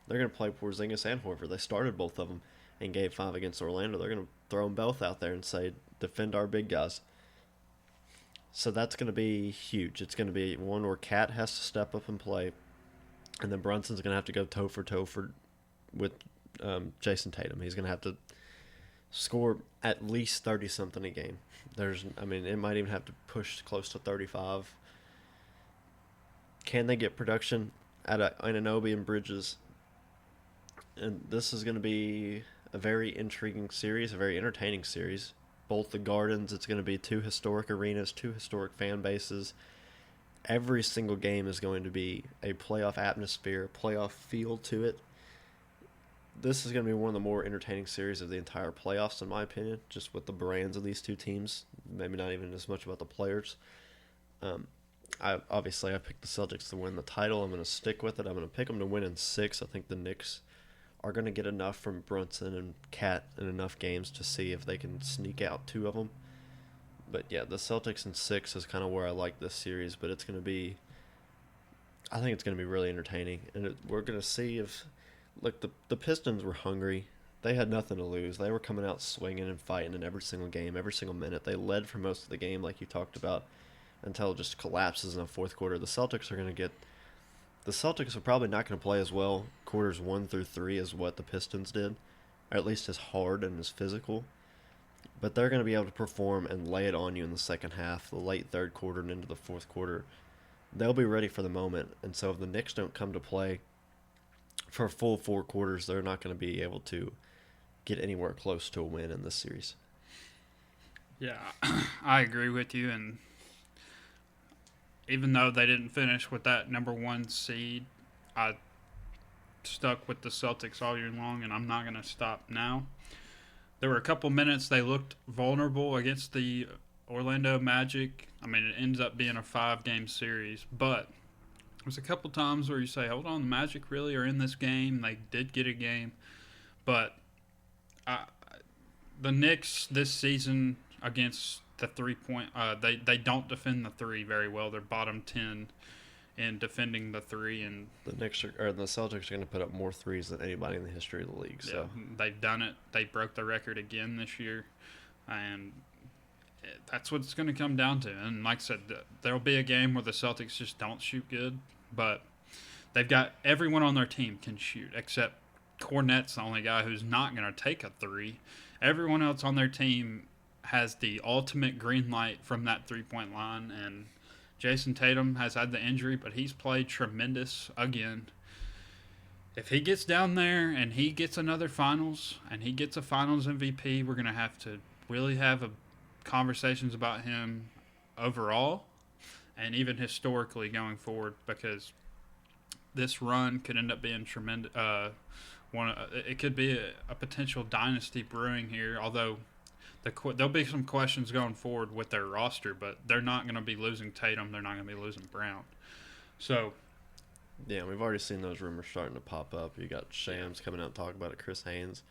they're going to play Porzingis and Horford. They started both of them in Game 5 against Orlando. They're going to throw them both out there and say, defend our big guys. So that's going to be huge. It's going to be one where Cat has to step up and play, and then Brunson's going to have to go toe for toe with Jason Tatum. He's going to have to score at least 30-something a game. It might even have to push close to 35. Can they get production out of Anunoby and Bridges? And this is going to be a very intriguing series, a very entertaining series. Both the Gardens, it's going to be 2 historic arenas, 2 historic fan bases. Every single game is going to be a playoff atmosphere, playoff feel to it. This is going to be one of the more entertaining series of the entire playoffs, in my opinion, just with the brands of these two teams. Maybe not even as much about the players. I picked the Celtics to win the title. I'm going to stick with it. I'm going to pick them to win in 6. I think the Knicks are going to get enough from Brunson and Cat in enough games to see if they can sneak out 2 of them. But yeah, the Celtics in 6 is kind of where I like this series, but it's going to be, I think it's going to be really entertaining. And we're going to see if, look, the Pistons were hungry. They had nothing to lose. They were coming out swinging and fighting in every single game, every single minute. They led for most of the game, like you talked about, until it just collapses in the fourth quarter. The Celtics are probably not going to play as well quarters 1 through 3 as what the Pistons did, or at least as hard and as physical. But they're going to be able to perform and lay it on you in the second half, the late third quarter and into the fourth quarter. They'll be ready for the moment. And so if the Knicks don't come to play for a full 4 quarters, they're not going to be able to get anywhere close to a win in this series. Yeah, I agree with you. And even though they didn't finish with that number 1 seed, I stuck with the Celtics all year long, and I'm not going to stop now. There were a couple minutes they looked vulnerable against the Orlando Magic. It ends up being a 5-game series, but there's a couple times where you say, hold on, the Magic really are in this game. They did get a game, but the Knicks this season against the 3-point, they don't defend the 3 very well. They're bottom 10 in defending the 3, and the Celtics are going to put up more threes than anybody in the history of the league. Yeah, so they've done it. They broke the record again this year, and that's what it's going to come down to. And like I said, there'll be a game where the Celtics just don't shoot good, but they've got everyone on their team can shoot except Cornette's the only guy who's not going to take a 3. Everyone else on their team has the ultimate green light from that 3-point line, and Jason Tatum has had the injury, but he's played tremendous again. If he gets down there and he gets another finals and he gets a finals MVP, we're going to have to really have conversations about him overall and even historically going forward, because this run could end up being tremendous. It could be a potential dynasty brewing here, although there'll be some questions going forward with their roster, but they're not going to be losing Tatum. They're not going to be losing Brown. So, yeah, we've already seen those rumors starting to pop up. You got Shams coming out and talking about it, Chris Haynes.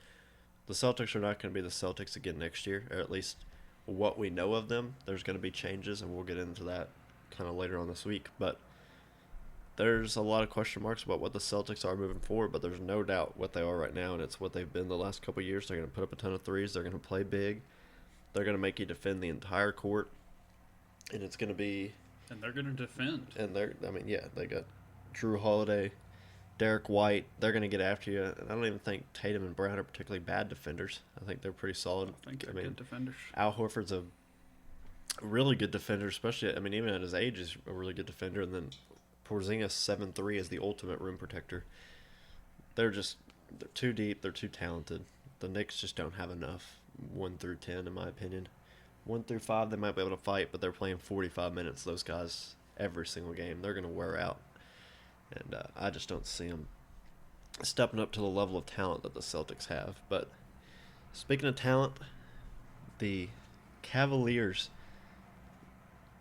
The Celtics are not going to be the Celtics again next year, or at least what we know of them. There's going to be changes, and we'll get into that kind of later on this week. But there's a lot of question marks about what the Celtics are moving forward, but there's no doubt what they are right now, and it's what they've been the last couple of years. They're going to put up a ton of threes. They're going to play big. They're going to make you defend the entire court, and it's going to be. And they're going to defend. And they got Drew Holiday, Derek White. They're going to get after you. And I don't even think Tatum and Brown are particularly bad defenders. I think they're pretty solid. I think they're good defenders. Al Horford's a really good defender, especially, even at his age, is a really good defender. And then Porzingis 7'3" is the ultimate rim protector. They're too deep. They're too talented. The Knicks just don't have enough 1 through 10, in my opinion. 1 through 5, they might be able to fight, but they're playing 45 minutes, those guys, every single game. They're going to wear out. And I just don't see them stepping up to the level of talent that the Celtics have. But speaking of talent, the Cavaliers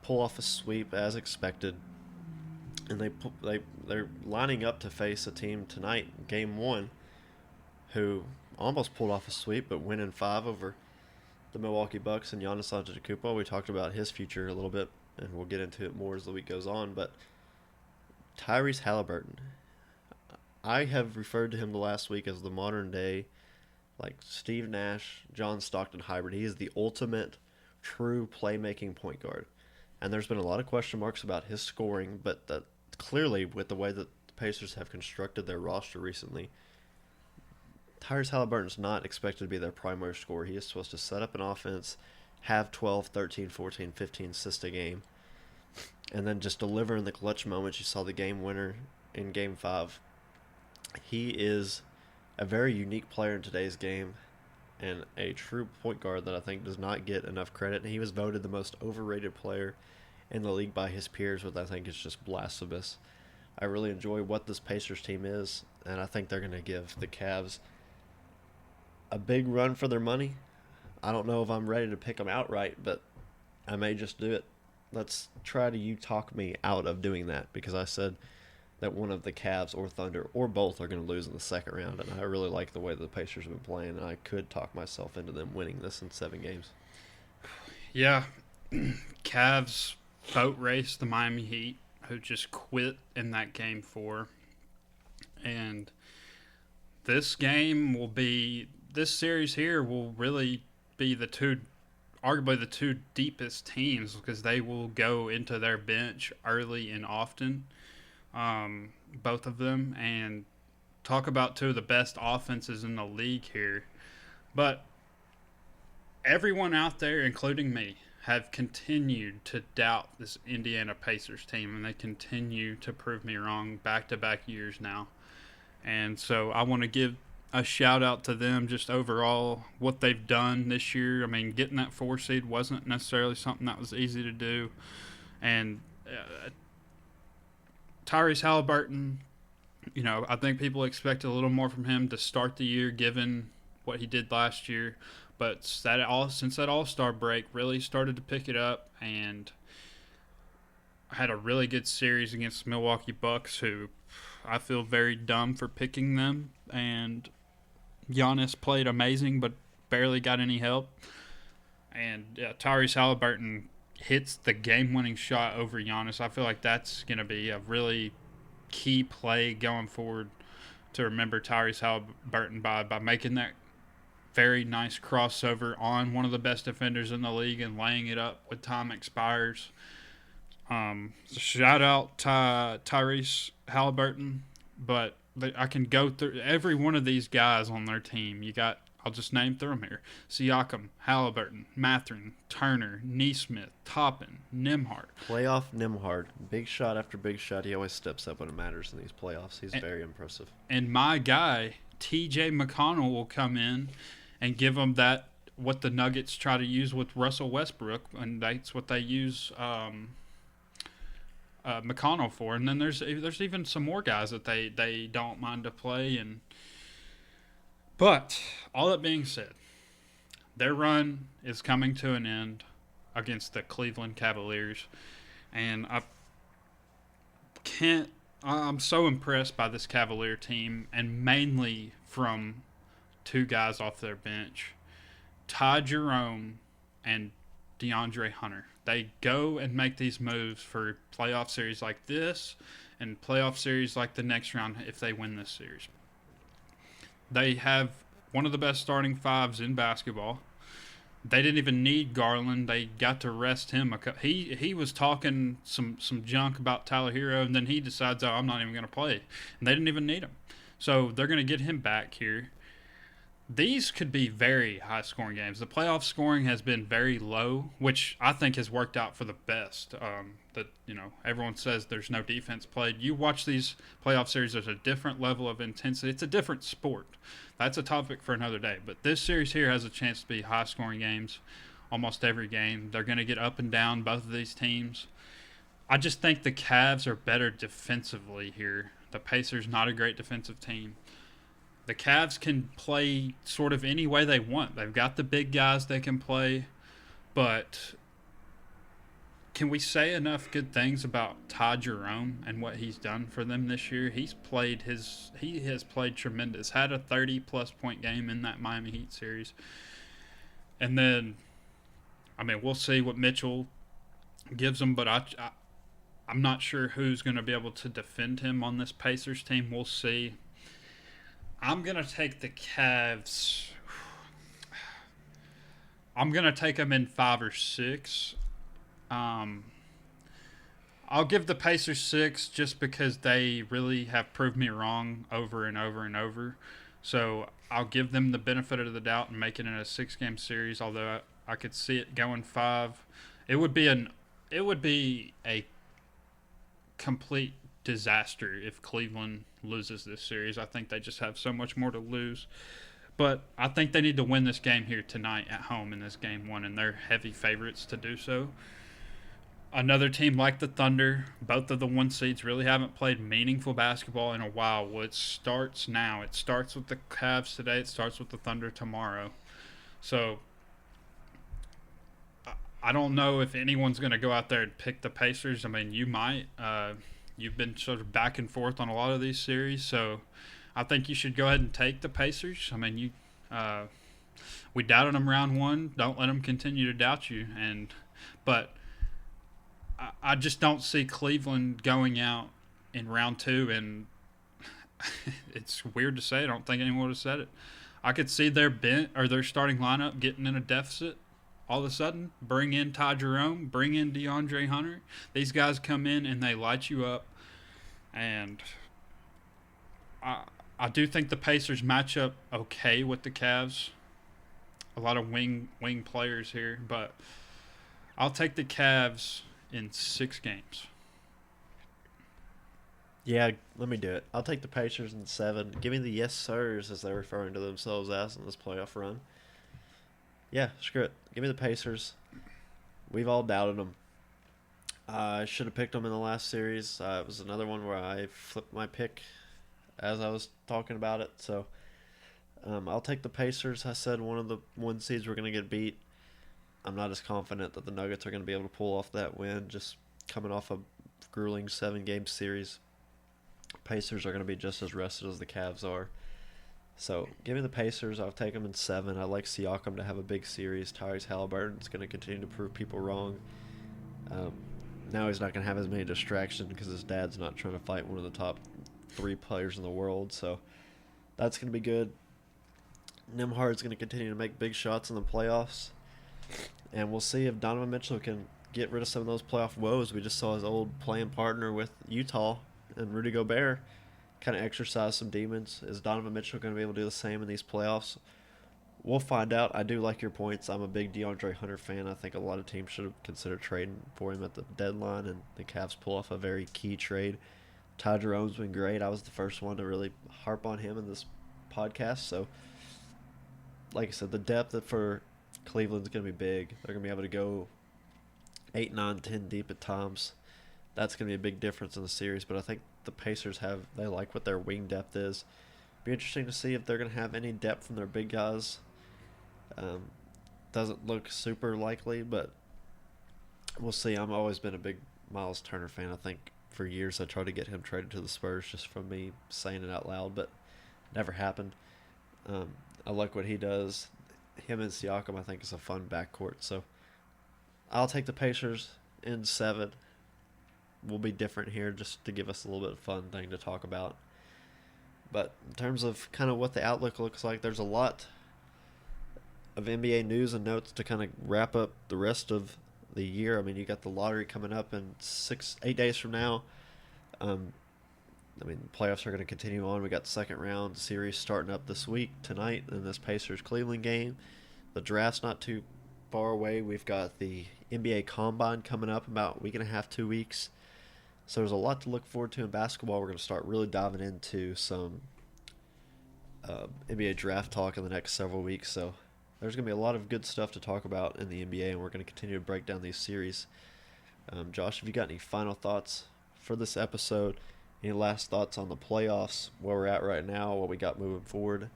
pull off a sweep as expected. And they're lining up to face a team tonight, Game 1, who almost pulled off a sweep, but win in 5 over the Milwaukee Bucks and Giannis Antetokounmpo. We talked about his future a little bit, and we'll get into it more as the week goes on. But Tyrese Halliburton, I have referred to him the last week as the modern day, like Steve Nash, John Stockton hybrid. He is the ultimate true playmaking point guard. And there's been a lot of question marks about his scoring, but clearly with the way that the Pacers have constructed their roster recently, Tyrese Halliburton's not expected to be their primary scorer. He is supposed to set up an offense, have 12, 13, 14, 15 assists a game, and then just deliver in the clutch moments. You saw the game winner in Game 5. He is a very unique player in today's game and a true point guard that I think does not get enough credit. And he was voted the most overrated player in the league by his peers, which I think is just blasphemous. I really enjoy what this Pacers team is, and I think they're going to give the Cavs a big run for their money. I don't know if I'm ready to pick them outright, but I may just do it. Let's try to talk me out of doing that, because I said that one of the Cavs or Thunder or both are going to lose in the second round, and I really like the way the Pacers have been playing, and I could talk myself into them winning this in 7 games. Yeah. Cavs boat race the Miami Heat, who just quit in that Game 4. And this series here will really be arguably the two deepest teams, because they will go into their bench early and often, both of them, and talk about two of the best offenses in the league here. But everyone out there, including me, have continued to doubt this Indiana Pacers team, and they continue to prove me wrong back-to-back years now. And so I want to give a shout out to them, just overall what they've done this year. Getting that 4 seed wasn't necessarily something that was easy to do. And Tyrese Halliburton, I think people expect a little more from him to start the year given what he did last year. But since that All-Star break, really started to pick it up, and had a really good series against the Milwaukee Bucks, who I feel very dumb for picking them. And Giannis played amazing, but barely got any help. And Tyrese Halliburton hits the game-winning shot over Giannis. I feel like that's going to be a really key play going forward to remember Tyrese Halliburton by making that very nice crossover on one of the best defenders in the league and laying it up when time expires. Shout out Tyrese Halliburton, but I can go through every one of these guys on their team. I'll just name through them here: Siakam, Halliburton, Mathurin, Turner, Nesmith, Toppin, Nembhard. Playoff Nembhard. Big shot after big shot. He always steps up when it matters in these playoffs. He's very impressive. And my guy, TJ McConnell, will come in and give them what the Nuggets try to use with Russell Westbrook, and that's what they use McConnell for. And then there's even some more guys that they don't mind to play. But all that being said, their run is coming to an end against the Cleveland Cavaliers, and I'm so impressed by this Cavalier team, and mainly from 2 guys off their bench, Ty Jerome and DeAndre Hunter. They go and make these moves for playoff series like this in playoff series like the next round if they win this series. They have one of the best starting fives in basketball. They didn't even need Garland. They got to rest him. He was talking some junk about Tyler Hero, and then he decides, oh, I'm not even going to play. And they didn't even need him. So they're going to get him back here. These could be very high-scoring games. The playoff scoring has been very low, which I think has worked out for the best. Everyone says there's no defense played. You watch these playoff series, there's a different level of intensity. It's a different sport. That's a topic for another day. But this series here has a chance to be high-scoring games almost every game. They're going to get up and down, both of these teams. I just think the Cavs are better defensively here. The Pacers, not a great defensive team. The Cavs can play sort of any way they want. They've got the big guys they can play, but can we say enough good things about Ty Jerome and what he's done for them this year? He has played tremendous. Had a 30-plus point game in that Miami Heat series. And then, we'll see what Mitchell gives them, but I'm not sure who's going to be able to defend him on this Pacers team. We'll see. I'm going to take the Cavs. I'm going to take them in 5 or 6. I'll give the Pacers 6 just because they really have proved me wrong over and over and over. So I'll give them the benefit of the doubt and make it in a 6-game series, although I could see it going 5. It would be a complete disaster if Cleveland loses this series. I think they just have so much more to lose. But I think they need to win this game here tonight at home in this game 1, and they're heavy favorites to do so. Another team like the Thunder, both of the 1 seeds really haven't played meaningful basketball in a while. Well, it starts now. It starts with the Cavs today. It starts with the Thunder tomorrow. So I don't know if anyone's going to go out there and pick the Pacers. You might. You've been sort of back and forth on a lot of these series, so I think you should go ahead and take the Pacers. We doubted them round 1. Don't let them continue to doubt you. But I just don't see Cleveland going out in round 2, and it's weird to say. I don't think anyone would have said it. I could see their starting lineup getting in a deficit all of a sudden. Bring in Ty Jerome, bring in DeAndre Hunter. These guys come in and they light you up. And I do think the Pacers match up okay with the Cavs. A lot of wing players here, but I'll take the Cavs in 6 games. Yeah, let me do it. I'll take the Pacers in 7. Give me the yes sirs, as they're referring to themselves as in this playoff run. Yeah, screw it. Give me the Pacers. We've all doubted them. I should have picked them in the last series. It was another one where I flipped my pick as I was talking about it. So I'll take the Pacers. I said one of the 1 seeds were going to get beat. I'm not as confident that the Nuggets are going to be able to pull off that win, just coming off a grueling 7-game series. Pacers are going to be just as rested as the Cavs are. So give me the Pacers. I'll take them in 7. I like Siakam to have a big series. Tyrese Halliburton's going to continue to prove people wrong. Now he's not going to have as many distractions because his dad's not trying to fight one of the top 3 players in the world. So that's going to be good. Nembhard's going to continue to make big shots in the playoffs. And we'll see if Donovan Mitchell can get rid of some of those playoff woes. We just saw his old playing partner with Utah and Rudy Gobert kind of exercise some demons. Is Donovan Mitchell going to be able to do the same in these playoffs? We'll find out. I do like your points. I'm a big DeAndre Hunter fan. I think a lot of teams should have considered trading for him at the deadline, and the Cavs pull off a very key trade. Ty Jerome's been great. I was the first one to really harp on him in this podcast. So, like I said, the depth for Cleveland's going to be big. They're going to be able to go 8, 9, 10 deep at times. That's going to be a big difference in the series, but I think the Pacers they like what their wing depth is. Be interesting to see if they're going to have any depth from their big guys. Doesn't look super likely, but we'll see. I've always been a big Miles Turner fan. I think for years I tried to get him traded to the Spurs just from me saying it out loud, but never happened. I like what he does. Him and Siakam, I think, is a fun backcourt. So I'll take the Pacers in 7. will be different here just to give us a little bit of fun thing to talk about. But in terms of kind of what the outlook looks like, there's a lot of NBA news and notes to kind of wrap up the rest of the year. I mean, you got the lottery coming up in 8 days from now. Playoffs are going to continue on. We got the second round series starting up this week, tonight, in this Pacers-Cleveland game. The draft's not too far away. We've got the NBA Combine coming up about a week and a half, 2 weeks. So there's a lot to look forward to in basketball. We're going to start really diving into some NBA draft talk in the next several weeks. So there's going to be a lot of good stuff to talk about in the NBA, and we're going to continue to break down these series. Josh, have you got any final thoughts for this episode? Any last thoughts on the playoffs, where we're at right now, what we got moving forward?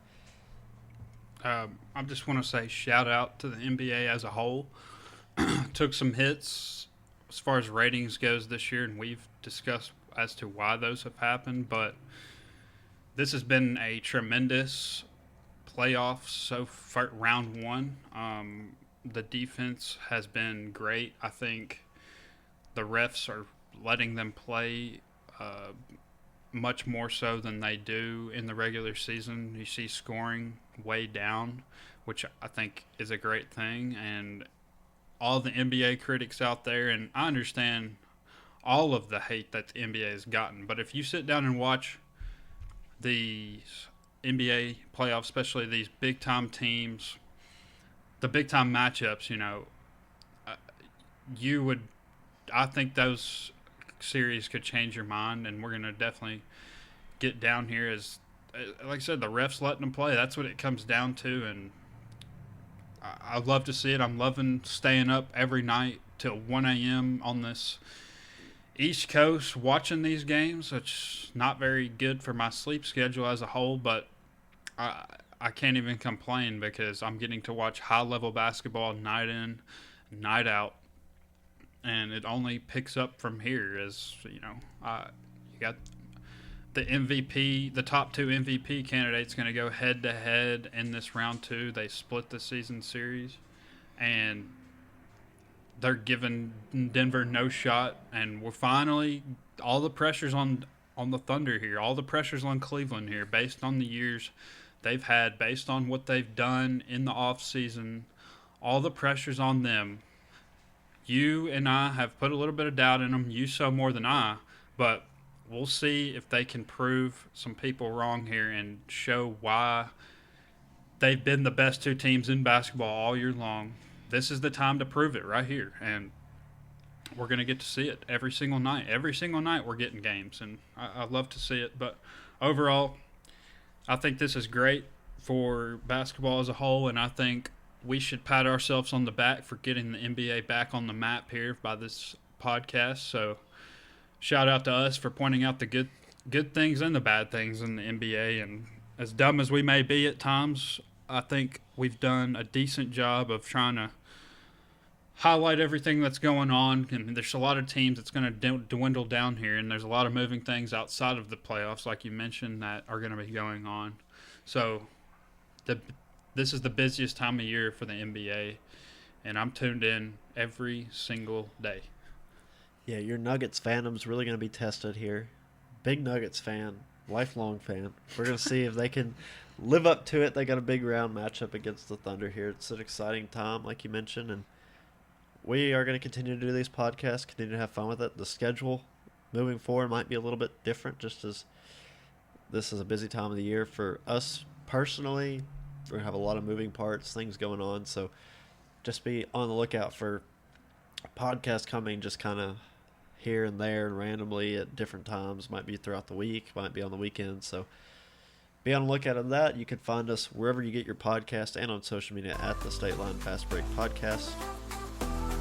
I just want to say shout out to the NBA as a whole. Took some hits as far as ratings goes this year, and we've discussed as to why those have happened, but this has been a tremendous playoffs so far, round one. The defense has been great. I think the refs are letting them play much more so than they do in the regular season. You see scoring way down, which I think is a great thing. And all the NBA critics out there, and I understand all of the hate that the NBA has gotten, but if you sit down and watch the NBA playoffs, especially these big-time teams, the big-time matchups, I think those series could change your mind, and we're going to definitely get down here as, like I said, the refs letting them play. That's what it comes down to, and I love to see it. I'm loving staying up every night till 1 a.m. on this East Coast watching these games. It's not very good for my sleep schedule as a whole, but I can't even complain because I'm getting to watch high-level basketball night in, night out, and it only picks up from here. As you got the MVP, the top two MVP candidates going to go head-to-head in this round two. They split the season series, and they're giving Denver no shot, and we're finally, all the pressure's on the Thunder here, all the pressure's on Cleveland here, based on the years they've had, based on what they've done in the offseason. All the pressure's on them. You and I have put a little bit of doubt in them, you so more than I, but we'll see if they can prove some people wrong here and show why they've been the best two teams in basketball all year long. This is the time to prove it right here, and we're going to get to see it every single night. Every single night we're getting games, and I love to see it. But overall, I think this is great for basketball as a whole, and I think we should pat ourselves on the back for getting the NBA back on the map here by this podcast. So shout out to us for pointing out the good things and the bad things in the NBA. And as dumb as we may be at times, I think we've done a decent job of trying to highlight everything that's going on. And there's a lot of teams that's going to dwindle down here, and there's a lot of moving things outside of the playoffs, like you mentioned, that are going to be going on. So this is the busiest time of year for the NBA, and I'm tuned in every single day. Yeah, your Nuggets fandom's really going to be tested here. Big Nuggets fan, lifelong fan. We're going to see if they can live up to it. They got a big round matchup against the Thunder here. It's an exciting time, like you mentioned, and we are going to continue to do these podcasts, continue to have fun with it. The schedule moving forward might be a little bit different, just as this is a busy time of the year for us personally. We're going to have a lot of moving parts, things going on, so just be on the lookout for podcasts coming just kind of here and there and randomly at different times. Might be throughout the week, might be on the weekend, so be on the lookout of that. You can find us wherever you get your podcast and on social media at the State Line Fast Break Podcast.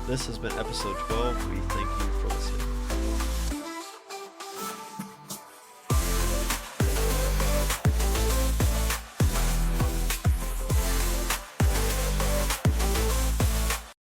This has been episode 12. We thank you for listening.